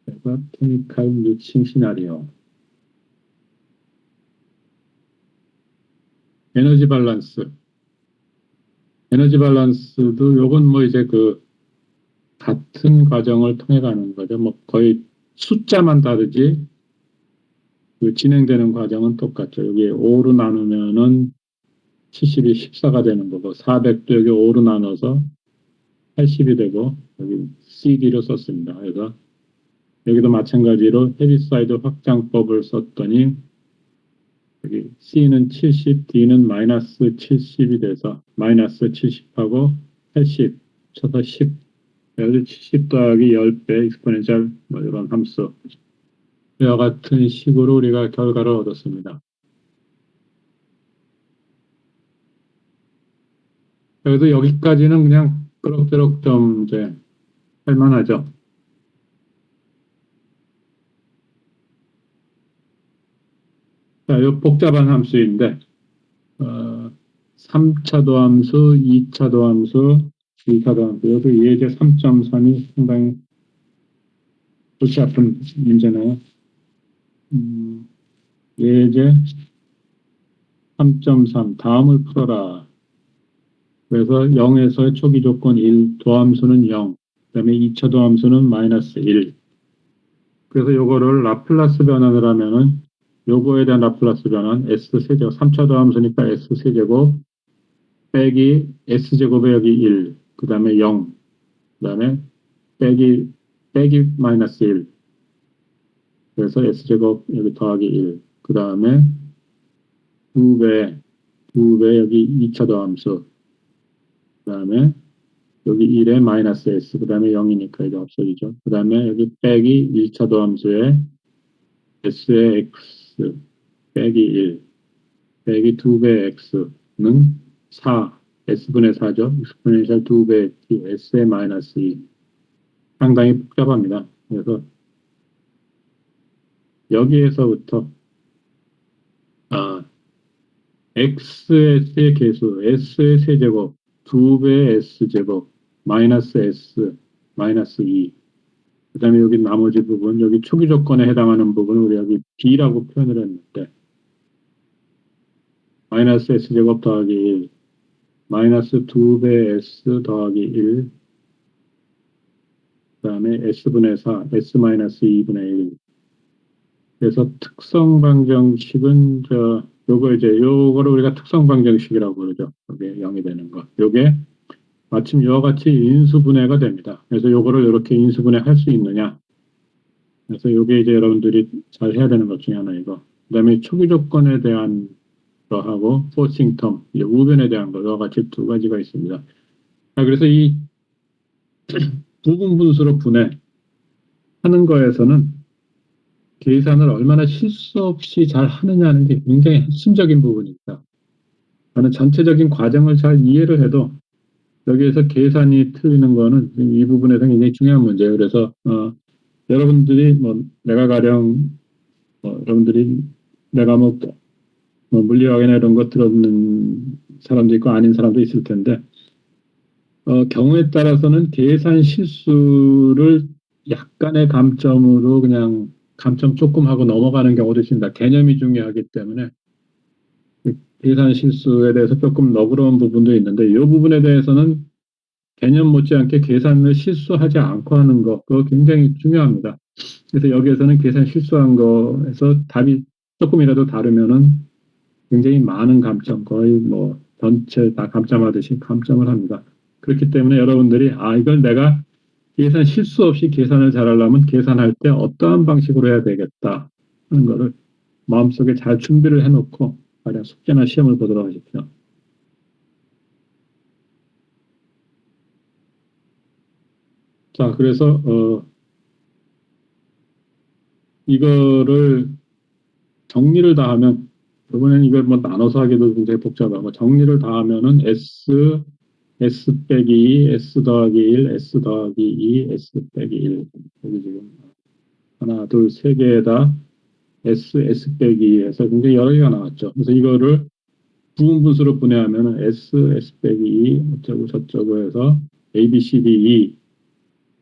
그래서 케미칼 믹싱 시나리오 에너지 밸런스도 요건 뭐 이제 그 같은 과정을 통해 가는 거죠. 뭐 거의 숫자만 다르지 그 진행되는 과정은 똑같죠. 여기 5로 나누면은 70이 14가 되는 거고 400도 여기 5로 나눠서 80이 되고 여기 CD로 썼습니다. 그래서 여기도 마찬가지로 헤비사이드 확장법을 썼더니 여기 C는 70, D는 마이너스 70이 돼서 마이너스 70하고 80 쳐서 10 그래서 70 더하기 10배 익스포넨셜 뭐 이런 함수 이와 같은 식으로 우리가 결과를 얻었습니다. 그래도 여기까지는 그냥 그럭저럭 좀 이제 할만하죠. 자, 이 복잡한 함수인데 3차도 함수, 2차도 함수, 2차도 함수 여기 예제 3.3이 상당히 골치 아픈 문제네요. 예제 3.3 다음을 풀어라. 그래서 0에서의 초기 조건 1, 도함수는 0, 그 다음에 2차 도함수는 마이너스 1, 그래서 요거를 라플라스 변환을 하면은 요거에 대한 라플라스 변환 S 세제곱 3차 더함수니까 S 세제곱 빼기 S 제곱에 여기 1, 그 다음에 0, 그 다음에 빼기 마이너스 1, 그래서 S 제곱 여기 더하기 1, 그 다음에 2배 여기 2차 더함수, 그 다음에 여기 1에 마이너스 S, 그 다음에 0이니까 이제 없어지죠. 그 다음에 여기 빼기 1차 더함수에 S의 X 빼기 1 빼기 2배 X는 4, S분의 4죠. 익스포넨셜 2배 T, S의 마이너스 2. 상당히 복잡합니다. 그래서 여기에서부터 아, X의 세계수, S의 세제곱, 2배 S제곱, 마이너스 S, 마이너스 2. 그 다음에 여기 나머지 부분, 여기 초기 조건에 해당하는 부분을 우리 여기 B라고 표현을 했는데, 마이너스 S제곱 더하기 1, 마이너스 2배 S 더하기 1, 그 다음에 S분의 4, S 마이너스 2분의 1. 그래서 특성 방정식은 요거를 우리가 특성 방정식이라고 그러죠. 요게 0이 되는 거. 요게 마침 이와 같이 인수분해가 됩니다. 그래서 요거를 이렇게 인수분해 할 수 있느냐. 그래서 요게 이제 여러분들이 잘 해야 되는 것 중에 하나 이거. 그다음에 초기 조건에 대한 거하고 포싱 텀, 이제 우변에 대한 거, 이와 같이 두 가지가 있습니다. 자, 그래서 이 부분 분수로 분해하는 거에서는 계산을 얼마나 실수 없이 잘 하느냐는 게 굉장히 핵심적인 부분입니다. 저는 전체적인 과정을 잘 이해를 해도 여기에서 계산이 틀리는 거는 이 부분에서 굉장히 중요한 문제예요. 그래서 여러분들이 뭐 내가 가령 여러분들이 내가 뭐 물리학이나 이런 거 들었는 사람도 있고 아닌 사람도 있을 텐데 경우에 따라서는 계산 실수를 약간의 감점으로 그냥 감점 조금 하고 넘어가는 경우도 있습니다. 개념이 중요하기 때문에 계산 실수에 대해서 조금 너그러운 부분도 있는데 이 부분에 대해서는 개념 못지않게 계산을 실수하지 않고 하는 거 그거 굉장히 중요합니다. 그래서 여기에서는 계산 실수한 거에서 답이 조금이라도 다르면은 굉장히 많은 감점 거의 뭐 전체 다 감점하듯이 감점을 합니다. 그렇기 때문에 여러분들이 이걸 내가 계산 실수 없이 계산을 잘하려면 계산할 때 어떠한 방식으로 해야 되겠다 하는 거를 마음속에 잘 준비를 해놓고 만약 숙제나 시험을 보도록 하십시오. 자, 그래서 이거를 정리를 다 하면 이번에는 이걸 뭐 나눠서 하기도 굉장히 복잡하고 정리를 다 하면은 S 빼기 2, S 더하기 1, S 더하기 2, S 빼기 1 여기 지금 하나, 둘, 세 개에다 S 빼기 2에서 굉장히 여러 개가 나왔죠. 그래서 이거를 부분 분수로 분해하면 S 빼기 2 어쩌고 저쩌고 해서 A, B, C, D, E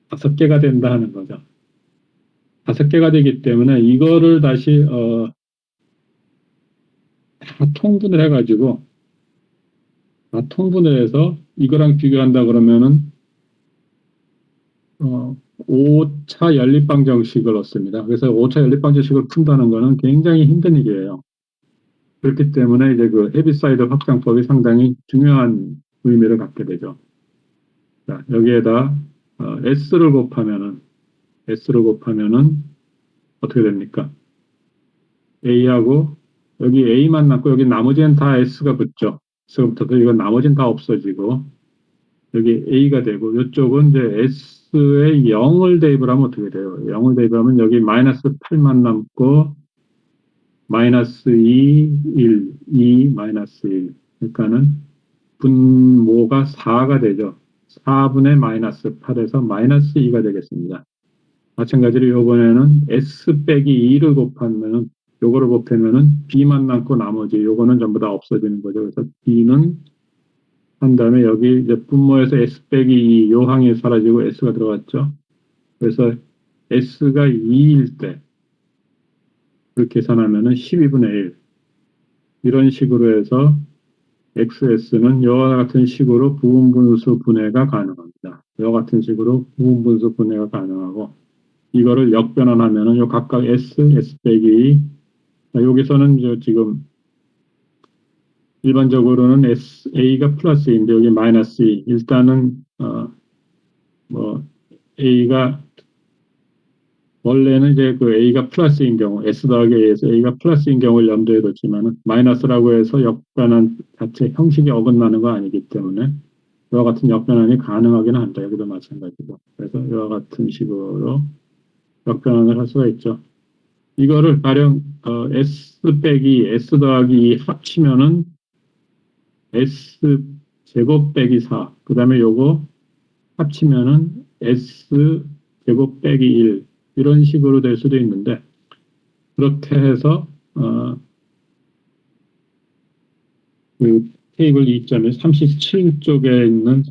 5개가 된다 하는 거죠. 5개가 되기 때문에 이거를 다시 다 통분을 해가지고 다 통분을 해서 이거랑 비교한다 그러면은 5차 연립방정식을 얻습니다. 그래서 5차 연립방정식을 푼다는 거는 굉장히 힘든 일이에요. 그렇기 때문에 이제 그 헤비사이드 확장법이 상당히 중요한 의미를 갖게 되죠. 자, 여기에다 S를 곱하면은 어떻게 됩니까? A하고 여기 A만 남고 여기 나머지는 다 S가 붙죠. S부터 이건 나머지는 다 없어지고 여기 A가 되고 이쪽은 이제 S에 0을 대입을 하면 어떻게 돼요? 0을 대입하면 여기 마이너스 8만 남고 마이너스 2, 1, 2, 마이너스 1 그러니까는 분모가 4가 되죠. 4분의 마이너스 8에서 마이너스 2가 되겠습니다. 마찬가지로 이번에는 S 빼기 2를 곱하면은 요거를 곱하면은 B만 남고 나머지 요거는 전부 다 없어지는 거죠. 그래서 B는 한 다음에 여기 이제 분모에서 S 빼기 2 요 항이 사라지고 S가 들어갔죠. 그래서 S가 2일 때 그렇게 계산하면은 12분의 1 이런 식으로 해서 XS는 이와 같은 식으로 부분분수 분해가 가능합니다. 이와 같은 식으로 부분분수 분해가 가능하고 이거를 역변환하면은 요 각각 S 빼기 여기서는 지금 일반적으로는 A가 플러스인데 여기 마이너스 2. 일단은 뭐 A가 원래는 이제 그 A가 플러스인 경우 S 더하기 A에서 A가 플러스인 경우를 염두에 뒀지만은 마이너스라고 해서 역변환 자체 형식이 어긋나는 거 아니기 때문에 이와 같은 역변환이 가능하긴 한다. 여기도 마찬가지고. 그래서 이와 같은 식으로 역변환을 할 수가 있죠. 이거를 가령 S 빼기 S 더하기 2 합치면은 S 제곱 빼기 4. 그 다음에 요거 합치면은 S 제곱 빼기 1. 이런 식으로 될 수도 있는데 그렇게 해서 그 테이블 2.1 37쪽에 있는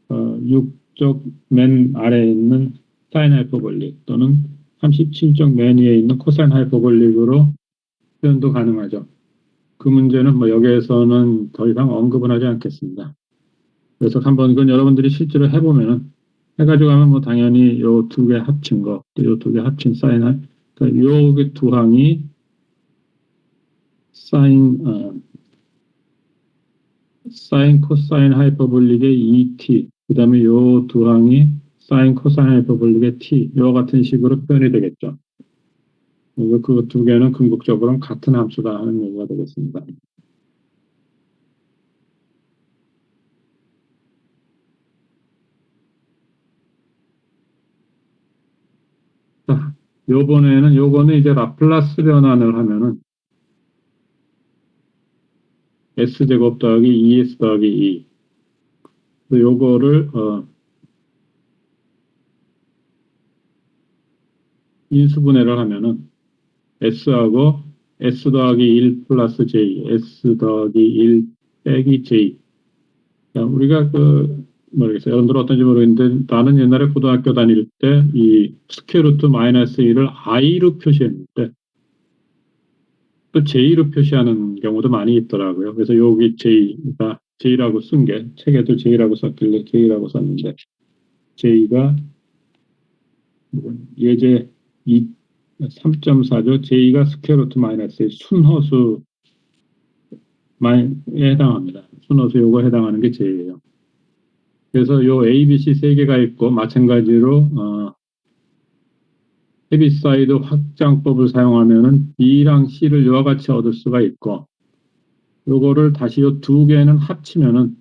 36쪽 맨 아래에 있는 사인 하이퍼볼릭 또는 37쪽 맨 위에 있는 코사인 하이퍼볼릭으로 표현도 가능하죠. 그 문제는 뭐 여기에서는 더 이상 언급은 하지 않겠습니다. 그래서 한번 그건 여러분들이 실제로 해보면은 해가지고 하면 뭐 당연히 요 두 개 합친 거, 또 요 두 개 합친 사인, 그러니까 요 두 항이 사인 코사인 하이퍼볼릭의 2t, 그 다음에 요 두 항이 사인 코사인 하이퍼볼릭의 t, 이와 같은 식으로 표현이 되겠죠. 그리고 그 두 개는 궁극적으로는 같은 함수다 하는 얘기가 되겠습니다. 자, 요거는 이제 라플라스 변환을 하면은 S제곱 더하기 2S 더하기 2. 요거를, 인수분해를 하면은 S하고 S 더하기 1 플러스 J, S 더하기 1 빼기 J. 자, 우리가 모르겠어요. 여러분들 어떤지 모르겠는데 나는 옛날에 고등학교 다닐 때 이 스퀘어루트 마이너스 1을 I로 표시했는데 또 J로 표시하는 경우도 많이 있더라고요. 그래서 여기 J라고 쓴 게 책에도 J라고 썼길래 J라고 썼는데 J가 예제 3.4죠. J가 스퀘어루트 마이너스 1 순허수에 해당합니다. 순허수 요거 해당하는 게 J예요. 그래서 요 A, B, C 세 개가 있고 마찬가지로 헤비사이드 확장법을 사용하면은 B랑 C를 이와 같이 얻을 수가 있고 요거를 다시 요 두 개는 합치면은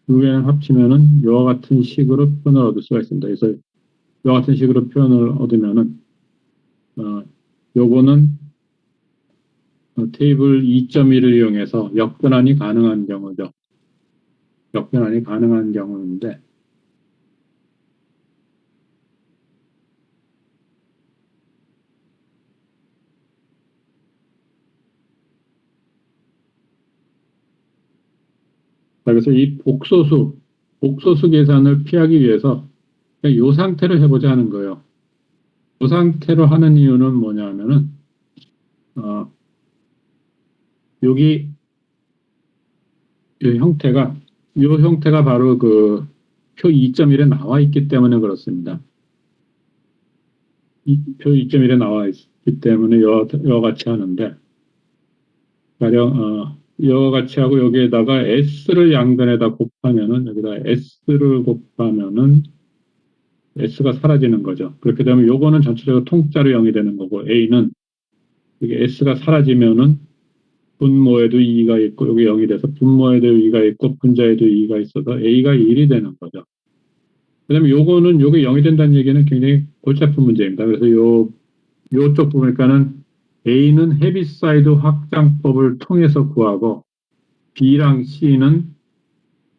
이와 같은 식으로 표현을 얻을 수가 있습니다. 그래서 이와 같은 식으로 표현을 얻으면은 요거는 테이블 2.1을 이용해서 역변환이 가능한 경우죠. 역변환이 가능한 경우인데 그래서 이 복소수 계산을 피하기 위해서 그냥 이 상태로 해보자 하는 거예요. 이 상태로 하는 이유는 뭐냐면은 여기 이 형태가 바로 그 표 2.1에 나와 있기 때문에 그렇습니다. 표 2.1에 나와 있기 때문에 이와 같이 하는데 가령 이와 같이 하고 여기에다가 S를 양변에다 곱하면은 여기다 S를 곱하면은 S가 사라지는 거죠. 그렇게 되면 요거는 전체적으로 통짜로 0이 되는 거고 A는 이게 S가 사라지면은 분모에도 2가 있고 여기 0이 돼서 분모에도 2가 있고 분자에도 2가 있어서 A가 1이 되는 거죠. 그다음에 요게 0이 된다는 얘기는 굉장히 골치 아픈 문제입니다. 그래서 요쪽 보니까는 A는 헤비사이드 확장법을 통해서 구하고 B랑 C는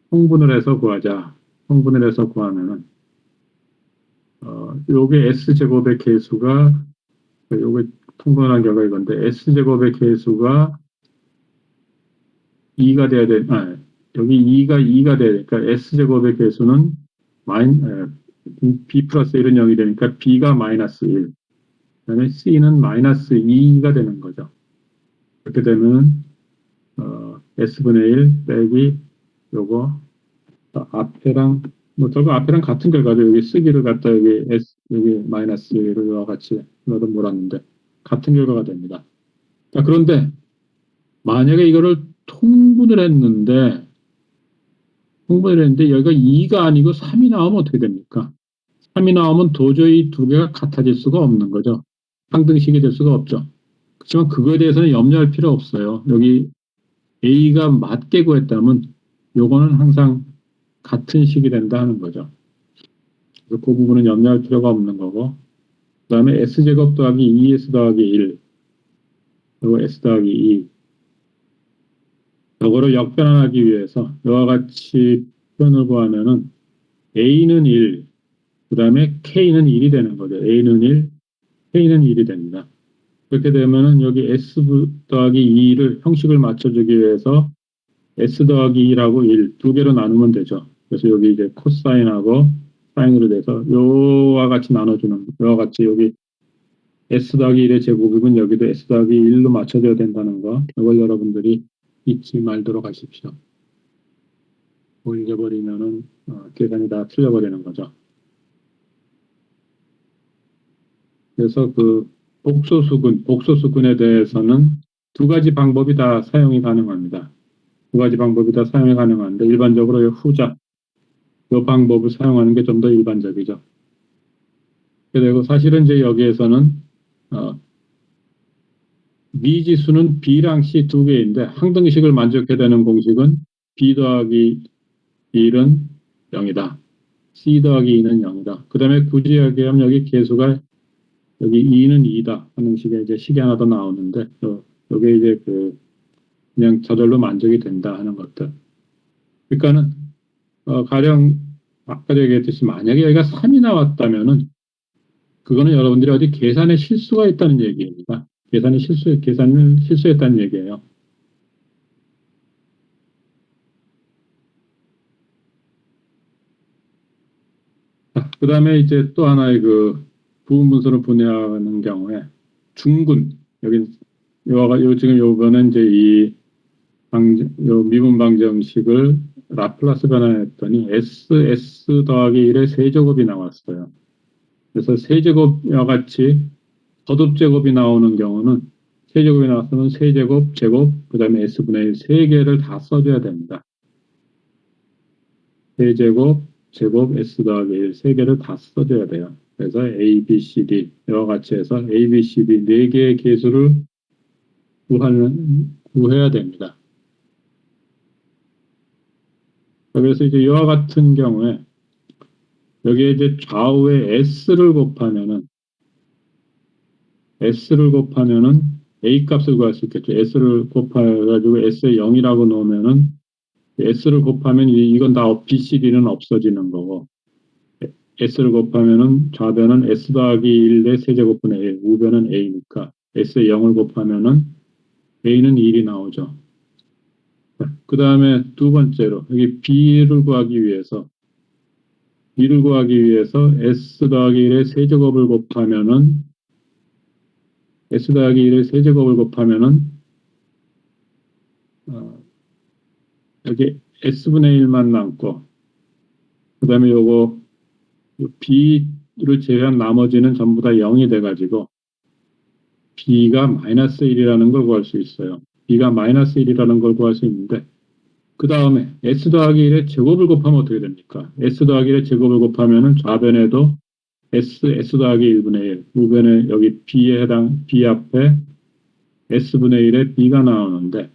통분을 해서 구하자. 통분을 해서 구하면은 요게 S제곱의 계수가 요게 통분한 결과 이건데 S제곱의 계수가 2가 돼야 돼. 여기 2가 돼야 되니까 S제곱의 계수는 B 플러스 1은 0이 되니까 B가 마이너스 1. 그다음에 C는 마이너스 2가 되는 거죠. 그렇게 되면 S분의 1 빼기 요거 앞에랑 뭐 결국 앞에랑 같은 결과죠. 여기 쓰기를 갖다 여기 S, 여기 마이너스 이와 같이 넣어 몰았는데 같은 결과가 됩니다. 자, 그런데 만약에 이거를 통분을 했는데 여기가 2가 아니고 3이 나오면 어떻게 됩니까? 3이 나오면 도저히 두 개가 같아질 수가 없는 거죠. 상등식이 될 수가 없죠. 그렇지만 그거에 대해서는 염려할 필요 없어요. 여기 A가 맞게 구했다면 요거는 항상 같은 식이 된다 하는 거죠. 그래서 그 부분은 염려할 필요가 없는 거고, 그 다음에 S제곱 더하기 2S 더하기 1, 그리고 S 더하기 2, 이거를 역변환하기 위해서 이와 같이 표현을 구하면은 A는 1, 그 다음에 K는 1이 되는 거죠. A는 1, K는 1이 됩니다. 그렇게 되면은 여기 S 더하기 2를 형식을 맞춰주기 위해서 S 더하기 2라고 1, 두 개로 나누면 되죠. 그래서 여기 이제 코사인하고 사인으로 돼서 요와 같이 나눠주는, 요와 같이 여기 S 더하기 1의 제곱이면 여기도 S 더하기 1로 맞춰줘야 된다는 거. 이걸 여러분들이 잊지 말도록 하십시오. 올려버리면은 계산이 다 틀려버리는 거죠. 그래서 그 복소수근에 대해서는 두 가지 방법이 다 사용이 가능합니다. 두 가지 방법이 다 사용이 가능한데 일반적으로 이 후자, 이 방법을 사용하는 게 좀 더 일반적이죠. 그리고 사실은 이제 여기에서는 미지수는 B랑 C 두 개인데 항등식을 만족해야 되는 공식은 B 더하기 1은 0이다. C 더하기 2는 0이다. 그 다음에 굳이 얘기하면 여기 계수가 여기 2는 2다 하는 식의 이제 식이 하나 더 나오는데 여기 이제 그냥 저절로 만족이 된다 하는 것들. 그러니까는 가령 아까 얘기했듯이 만약에 여기가 3이 나왔다면은 그거는 여러분들이 어디 계산에 실수가 있다는 얘기입니다. 계산을 실수했다는 얘기예요. 그 다음에 이제 또 하나의 그 부분 분수를 분해하는 경우에 중군, 여기 지금 요거는 이제 요 미분 방정식을 라플라스 변환했더니 S 더하기 1의 세제곱이 나왔어요. 그래서 세제곱과 같이 거듭제곱이 나오는 경우는 세제곱이 나왔으면 세제곱, 제곱, 그 다음에 S분의 1 세 개를 다 써줘야 됩니다. 세제곱, 제곱, S 더하기 1 세 개를 다 써줘야 돼요. 그래서 A, B, C, D 이와 같이 해서 A, B, C, D 네 개의 개수를 구해야 됩니다. 그래서 이제 이와 같은 경우에 여기에 이제 좌우에 S를 곱하면은 A 값을 구할 수 있겠죠. S를 곱해가지고 S에 0이라고 놓으면은 S를 곱하면 이건 다 B, C, D는 없어지는 거고 S를 곱하면은 좌변은 S 더하기 1의 세제곱분의 1, 우변은 A니까 S에 0을 곱하면은 A는 1이 나오죠. 그 다음에 두 번째로 여기 B를 구하기 위해서 S 더하기 1의 세제곱을 곱하면은 S 더하기 1의 세제곱을 곱하면은 여기 S분의 1만 남고 그 다음에 요거 B를 제외한 나머지는 전부 다 0이 돼가지고 B가 마이너스 1이라는 걸 구할 수 있어요. B가 마이너스 1이라는 걸 구할 수 있는데 그 다음에 S 더하기 1의 제곱을 곱하면 어떻게 됩니까? S 더하기 1의 제곱을 곱하면은 좌변에도 S 더하기 1분의 1, 우변에 여기 B 앞에 S분의 1의 B가 나오는데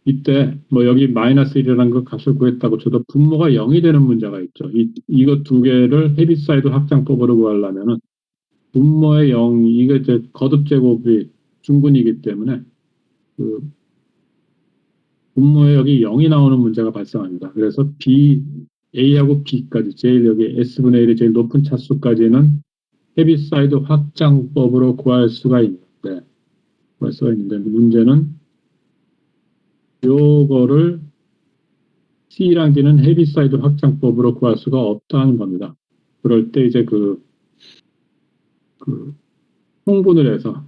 이때 뭐 여기 마이너스 1이라는 그 값을 구했다고 쳐도 분모가 0이 되는 문제가 있죠. 이거 두 개를 헤비사이드 확장법으로 구하려면은 분모의 0, 이게 이제 거듭제곱이 중근이기 때문에 그 분모에 여기 0이 나오는 문제가 발생합니다. 그래서 A하고 B까지 제일 여기 S분의 1의 제일 높은 차수까지는 헤비사이드 확장법으로 구할 수가 있는데 문제는 요거를 C랑 D는 헤비사이드 확장법으로 구할 수가 없다는 겁니다. 그럴 때 이제 그 통분을 해서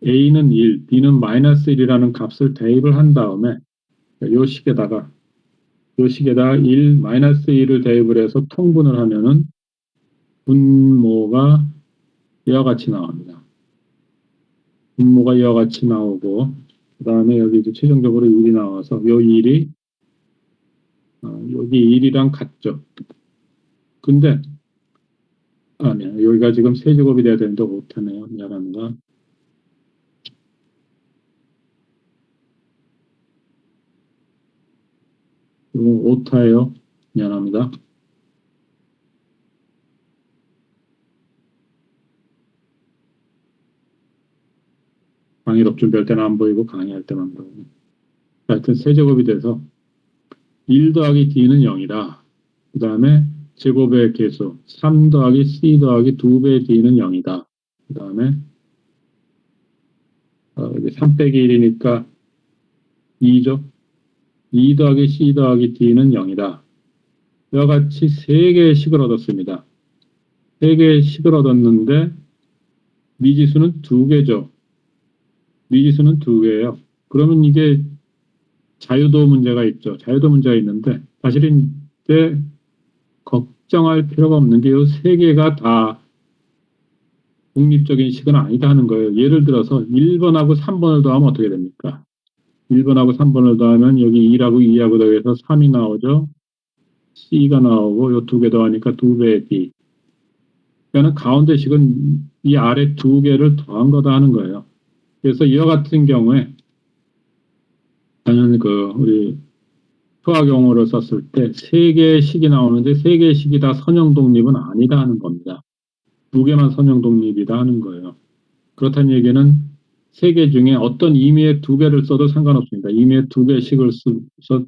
A는 1, B는 마이너스 1이라는 값을 대입을 한 다음에 요 식에다가 요 식에다가 1, 마이너스 1을 대입을 해서 통분을 하면은 분모가 이와 같이 나옵니다. 분모가 이와 같이 나오고, 그 다음에 여기 이제 최종적으로 1이 나와서 요 1이 여기 1이랑 같죠. 근데 아니야, 여기가 지금 세제곱이 돼야 되는데 못하네요. 미안합니다. 이거 오타예요. 미안합니다. 강의록 준비할 때는 안 보이고 강의할 때만 보이고. 하여튼 세제곱이 돼서 1 더하기 d는 0이다. 그 다음에 제곱의 개수 3 더하기 c 더하기 2배의 d는 0이다. 그 다음에 여기 3 빼기 1이니까 2죠. 2 더하기 c 더하기 d는 0이다. 이와 같이 3개의 식을 얻었습니다. 3개의 식을 얻었는데 미지수는 2개죠. 미지수는 2개예요. 그러면 이게 자유도 문제가 있죠. 자유도 문제가 있는데 사실은 이때 걱정할 필요가 없는 게 이 3개가 다 독립적인 식은 아니다 하는 거예요. 예를 들어서 1번하고 3번을 더하면 어떻게 됩니까? 1번하고 3번을 더하면 여기 2하고 2하고 더해서 3이 나오죠. C가 나오고 요 2개 더하니까 2배의 D. 그러니까 가운데 식은 이 아래 2개를 더한 거다 하는 거예요. 그래서 이와 같은 경우에 저는 우리 수학용어를 썼을 때 3개의 식이 나오는데 3개의 식이 다 선형 독립은 아니다 하는 겁니다. 2개만 선형 독립이다 하는 거예요. 그렇다는 얘기는 3개 중에 어떤 임의의 2개를 써도 상관없습니다. 임의의 2개의 식을 써서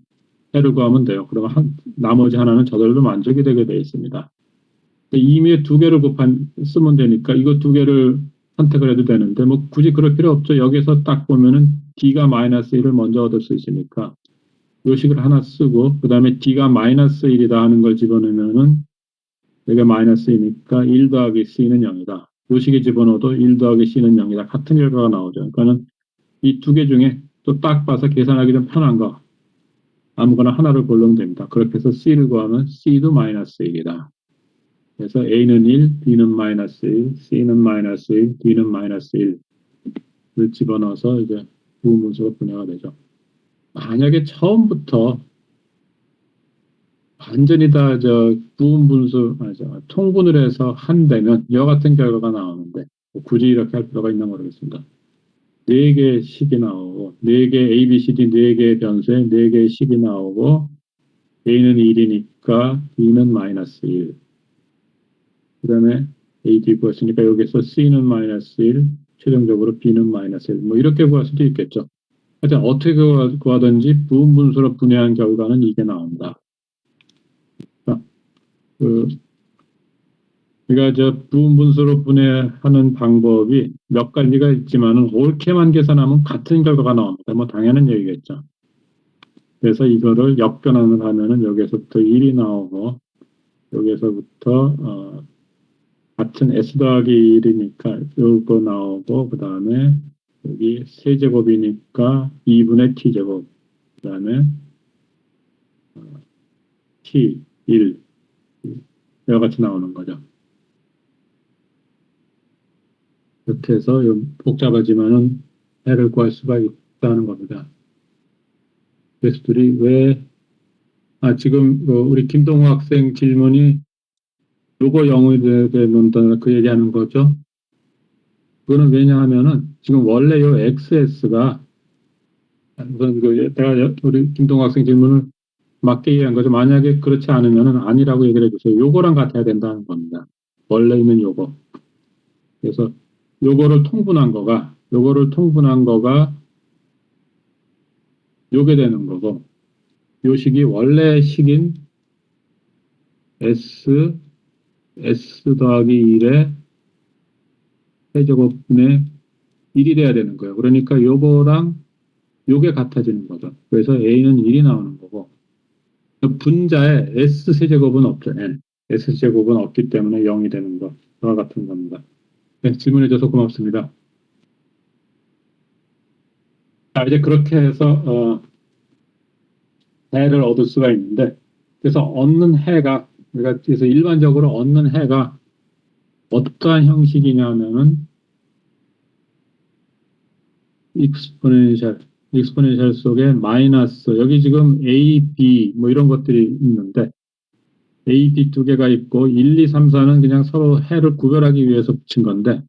해를 구하면 돼요. 그러면 나머지 하나는 저절로 만족이 되게 되어 있습니다. 임의의 2개를 쓰면 되니까 이거 2개를 선택을 해도 되는데 뭐 굳이 그럴 필요 없죠. 여기서 딱 보면은 d가 마이너스 1을 먼저 얻을 수 있으니까 요 식을 하나 쓰고 그 다음에 d가 마이너스 1이다 하는 걸 집어넣으면은 여기가 마이너스이니까 1 더하기 c는 0이다. 요 식에 집어넣어도 1 더하기 c는 0이다. 같은 결과가 나오죠. 그러니까는 이 2개 중에 또 딱 봐서 계산하기 좀 편한 거 아무거나 하나를 고르면 됩니다. 그렇게 해서 c를 구하면 c도 마이너스 1이다. 그래서 a는 1, b는 마이너스 1, c는 마이너스 1, d는 마이너스 1을 집어넣어서 이제 부분분수가 분해가 되죠. 만약에 처음부터 완전히 다 부분분수, 통분을 해서 한다면 이와 같은 결과가 나오는데 뭐 굳이 이렇게 할 필요가 있나 모르겠습니다. 4개의 식이 나오고 4개 A, B, C, D 4개의 변수에 4개의 식이 나오고 A는 1이니까 B는 마이너스 1. 그 다음에 A, D 구했으니까 여기서 C는 마이너스 1, 최종적으로 B는 마이너스 1. 뭐 이렇게 구할 수도 있겠죠. 하여튼 어떻게 구하든지 부분분수로 분해한 결과는 이게 나온다. 그 그러니까 부분분수로 분해하는 방법이 몇 가지가 있지만은 옳게만 계산하면 같은 결과가 나옵니다. 뭐 당연한 얘기겠죠. 그래서 이거를 역변환을 하면은 여기서부터 1이 나오고 여기서부터 같은 S 더하기 1이니까 요거 나오고 그 다음에 여기 세제곱이니까 2분의 T제곱 그 다음에 T 1 이와 같이 나오는 거죠. 이렇게 해서 복잡하지만은 해를 구할 수가 있다는 겁니다. 개수들이 왜, 지금 우리 김동호 학생 질문이 요거 영어에 대한 그 얘기하는 거죠. 그거는 왜냐하면은 지금 원래 요 XS가 우선 내가 우리 김동호 학생 질문을 맞게 이해한 거죠. 만약에 그렇지 않으면은 아니라고 얘기를 해주세요. 요거랑 같아야 된다는 겁니다. 원래 있는 요거. 그래서 요거를 통분한 거가 요게 되는 거고, 요 식이 원래 식인 S 더하기 1의 세제곱분의 1이 돼야 되는 거예요. 그러니까 요거랑 요게 같아지는 거죠. 그래서 A는 1이 나오는 거고, 분자에 S세제곱은 없죠. N. S제곱은 없기 때문에 0이 되는 거. 그와 같은 겁니다. 네, 질문해줘서 고맙습니다. 자, 이제 그렇게 해서, 해를 얻을 수가 있는데, 그래서 얻는 해가, 우리가 그래서 일반적으로 얻는 해가 어떠한 형식이냐면은 익스포넨셜, 익스포넨셜 속에 마이너스, 여기 지금 A, B 뭐 이런 것들이 있는데 A, B 두 개가 있고 1, 2, 3, 4는 그냥 서로 해를 구별하기 위해서 붙인 건데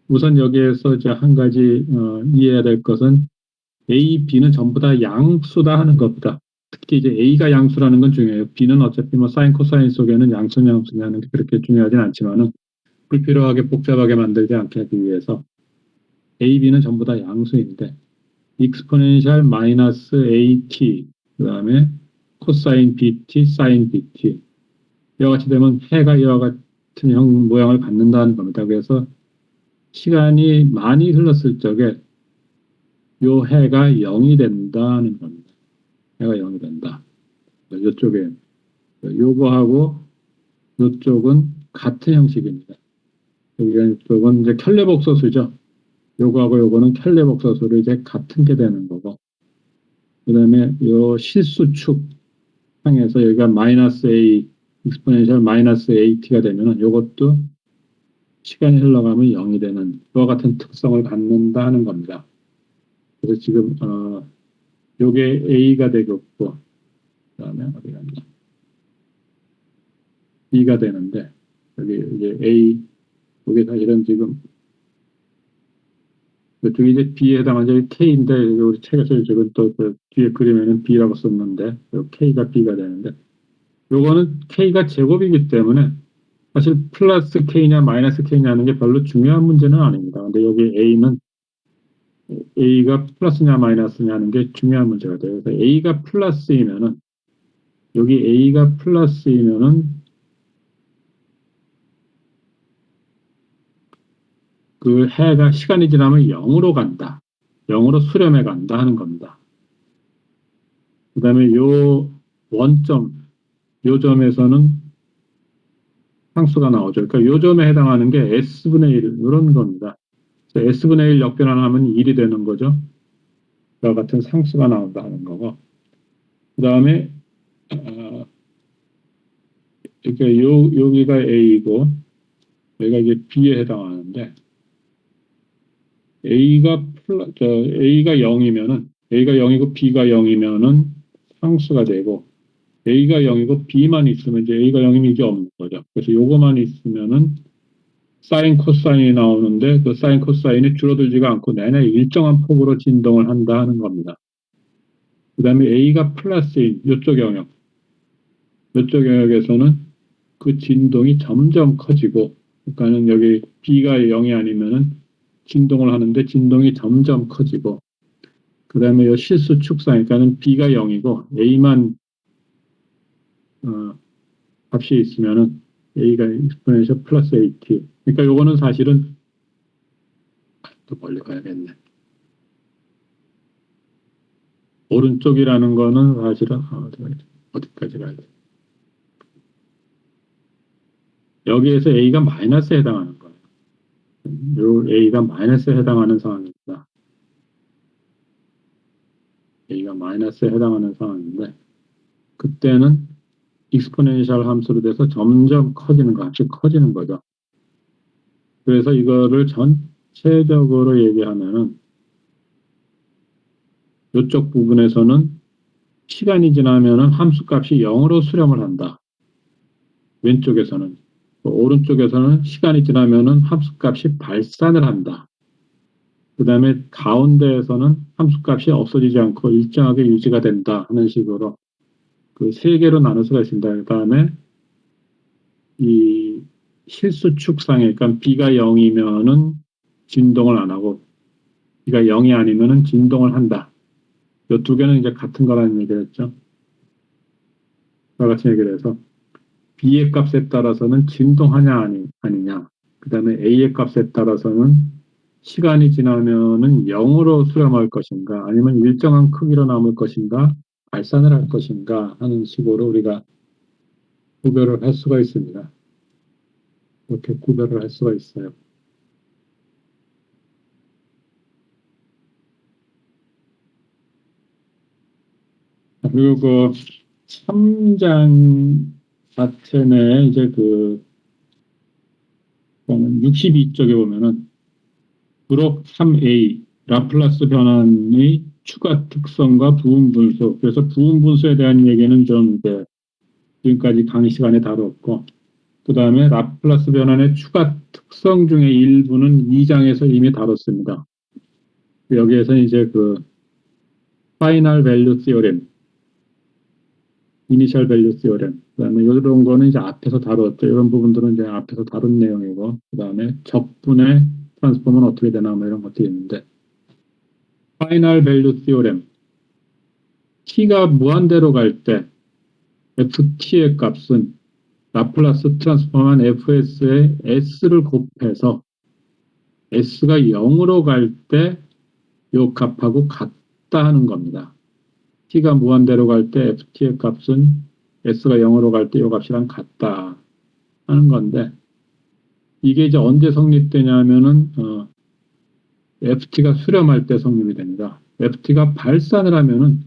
우선 여기에서 이제 한 가지 이해해야 될 것은 A, B는 전부 다 양수다 하는 것보다 특히 이제 A가 양수라는 건 중요해요. B는 어차피 뭐 사인, 코사인 속에는 양수냐는 게 그렇게 중요하진 않지만은 불필요하게 복잡하게 만들지 않게 하기 위해서 A, B는 전부 다 양수인데 익스포넨셜 마이너스 AT 그 다음에 코사인 BT, 사인 BT 이와 같이 되면 해가 이와 같은 모양을 갖는다는 겁니다. 그래서 시간이 많이 흘렀을 적에 요 해가 0이 된다는 겁니다. 해가 0이 된다. 이쪽에 요거하고 이쪽은 같은 형식입니다. 이쪽은 이제 켤레복소수죠. 요거하고 요거는 켤레복소수로 이제 같은 게 되는 거고 그 다음에 요 실수축 상에서 여기가 마이너스 A 익스포넨셜 마이너스 AT가 되면은 요것도 시간이 흘러가면 0이 되는 그와 같은 특성을 갖는다는 겁니다. 그래서 지금 요게 A가 되겠고 그다음에 어디 갔나 B가 되는데 여기 이제 A 이게 사실은 지금 이쪽이 이제 B에 해당하는 K인데 우리 책에서 지금 또그 뒤에 그림에는 B라고 썼는데 K가 B가 되는데 요거는 K가 제곱이기 때문에 사실 플러스 K냐 마이너스 K냐는 게 별로 중요한 문제는 아닙니다. 근데 여기 A가 플러스냐 마이너스냐는 게 중요한 문제가 돼요. 그래서 A가 플러스이면은 여기 A가 플러스이면은 그 해가 시간이 지나면 0으로 간다. 0으로 수렴해 간다 하는 겁니다. 그 다음에 요 원점, 요 점에서는 상수가 나오죠. 그러니까 요 점에 해당하는 게 S분의 1 이런 겁니다. S분의 1 역변환하면 1이 되는 거죠. 그와 같은 상수가 나온다 하는 거고 그 다음에 이렇게 여기가 A고 여기가 이제 B에 해당하는데 A가 0이면은 A가 0이고 B가 0이면은 상수가 되고 A가 0이고 B만 있으면 이제 A가 0이면 이게 없는 거죠. 그래서 요거만 있으면은 사인 코사인이 나오는데 그 사인 코사인이 줄어들지가 않고 내내 일정한 폭으로 진동을 한다 하는 겁니다. 그 다음에 A가 플러스인 이쪽 영역에서는 그 진동이 점점 커지고 그러니까는 여기 B가 0이 아니면은 진동을 하는데 진동이 점점 커지고 그 다음에 이 실수 축상 그러니까는 B가 0이고 A만 값이 있으면은 A가 익스포넨셜 플러스 AT 그러니까 요거는 사실은 또 멀리 가야겠네. 오른쪽이라는 거는 사실은 어디까지 가야 돼? 여기에서 A가 마이너스에 해당하는 거예요. 요 A가 마이너스에 해당하는 상황입니다. A가 마이너스에 해당하는 상황인데 그때는 익스포넨셜 함수로 돼서 점점 커지는 거, 값이 커지는 거죠. 그래서 이거를 전체적으로 얘기하면은 이쪽 부분에서는 시간이 지나면은 함수 값이 0으로 수렴을 한다. 왼쪽에서는. 오른쪽에서는 시간이 지나면은 함수 값이 발산을 한다. 그 다음에 가운데에서는 함수 값이 없어지지 않고 일정하게 유지가 된다 하는 식으로 그 세 개로 나눌 수가 있습니다. 그 다음에 이 실수축상에, 그러니까 B가 0이면은 진동을 안 하고 B가 0이 아니면은 진동을 한다. 이 두 개는 이제 같은 거라는 얘기였죠. 그와 같은 얘기를 해서 B의 값에 따라서는 진동하냐 아니냐. 그 다음에 A의 값에 따라서는 시간이 지나면은 0으로 수렴할 것인가 아니면 일정한 크기로 남을 것인가 발산을 할 것인가 하는 식으로 우리가 구별을 할 수가 있습니다. 이렇게 구별을 할 수가 있어요. 그리고 그 3장 자체 내에 이제 62쪽에 보면은 부록 3a 라플라스 변환의 추가 특성과 부분 분수. 그래서 부분 분수에 대한 얘기는 좀 이제 지금까지 강의 시간에 다뤘고, 그 다음에 라플라스 변환의 추가 특성 중에 일부는 2장에서 이미 다뤘습니다. 여기에서 이제 파이널 밸류 시어렘, 이니셜 밸류 시어렘, 그다음에 이런 거는 이제 앞에서 다뤘죠. 이런 부분들은 이제 앞에서 다룬 내용이고, 그다음에 적분의 트랜스폼은 어떻게 되나 뭐 이런 것들이 있는데, 파이널 밸류 시어렘, t가 무한대로 갈 때 ft의 값은 라플라스 트랜스폼한 fs의 s를 곱해서 s가 0으로 갈 때 요 값하고 같다 하는 겁니다. t가 무한대로 갈 때 ft의 값은 s가 0으로 갈 때 요 값이랑 같다 하는 건데, 이게 이제 언제 성립되냐면은 ft가 수렴할 때 성립이 됩니다. ft가 발산을 하면은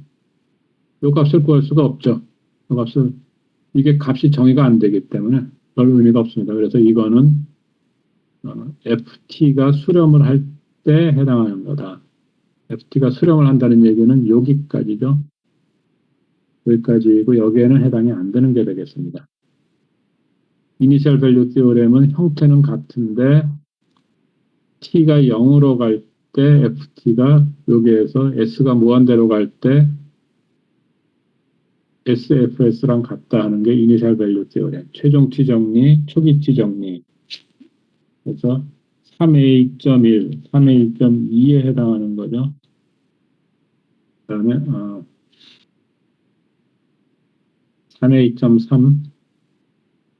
요 값을 구할 수가 없죠. 요 값을, 이게 값이 정의가 안 되기 때문에 별 의미가 없습니다. 그래서 이거는 ft가 수렴을 할 때 해당하는 거다. ft가 수렴을 한다는 얘기는 여기까지죠. 여기까지고 여기에는 해당이 안 되는 게 되겠습니다. 이니셜 밸류 티오렘은 형태는 같은데 t가 0으로 갈 때 ft가 여기에서 s가 무한대로 갈 때 sfs랑 같다 하는 게 이니셜 밸류 티오렘. 최종 t 정리, 초기 t 정리. 그래서 3a.1, 3a.2에 해당하는 거죠. 그 다음에 3a.3,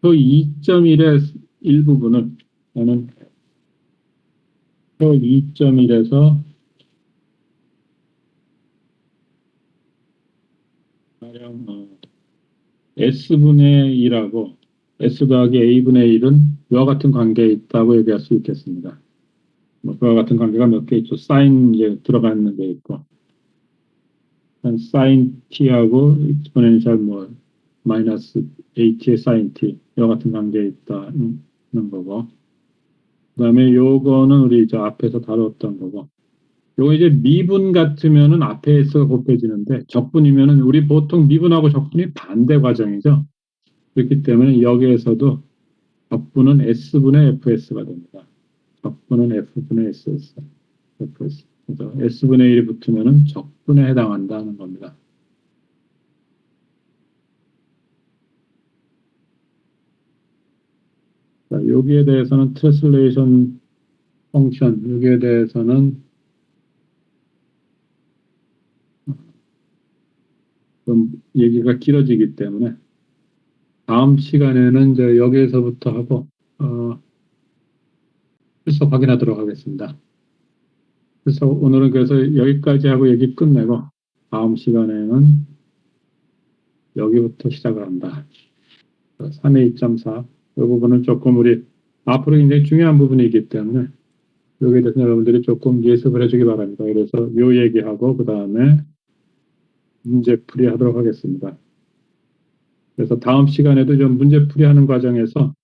표 2.1의 일부분을 저는 표 2.1에서 가령 S분의 2라고 S 더하기 A분의 1은 이와 같은 관계에 있다고 얘기할 수 있겠습니다. 뭐 그와 같은 관계가 몇 개 있죠. 사인 이제 들어가 있는 게 있고, 사인 T하고 익스포넨셜 뭐 마이너스 H의 사인 T 이와 같은 관계에 있다는 거고, 그 다음에 요거는 우리 저 앞에서 다뤘던 거고, 요거 이제 미분 같으면은 앞에 S가 곱해지는데 적분이면은 우리 보통 미분하고 적분이 반대 과정이죠. 그렇기 때문에 여기에서도 적분은 S분의 FS가 됩니다. 적분은 F분의 SS, FS. 그래서 S분의 1이 붙으면은 적분에 해당한다는 겁니다. 자, 여기에 대해서는 트랜슬레이션 펑션, 여기에 대해서는 좀 얘기가 길어지기 때문에 다음 시간에는 이제 여기에서부터 하고 출석 확인하도록 하겠습니다. 그래서 오늘은 그래서 여기까지 하고 얘기 끝내고 다음 시간에는 여기부터 시작을 한다. 3회 2.4. 이 부분은 조금 우리 앞으로 굉장히 중요한 부분이기 때문에 여기에 대해서 여러분들이 조금 예습을 해주기 바랍니다. 그래서 요 얘기하고 그 다음에 문제풀이 하도록 하겠습니다. 그래서 다음 시간에도 좀 문제풀이 하는 과정에서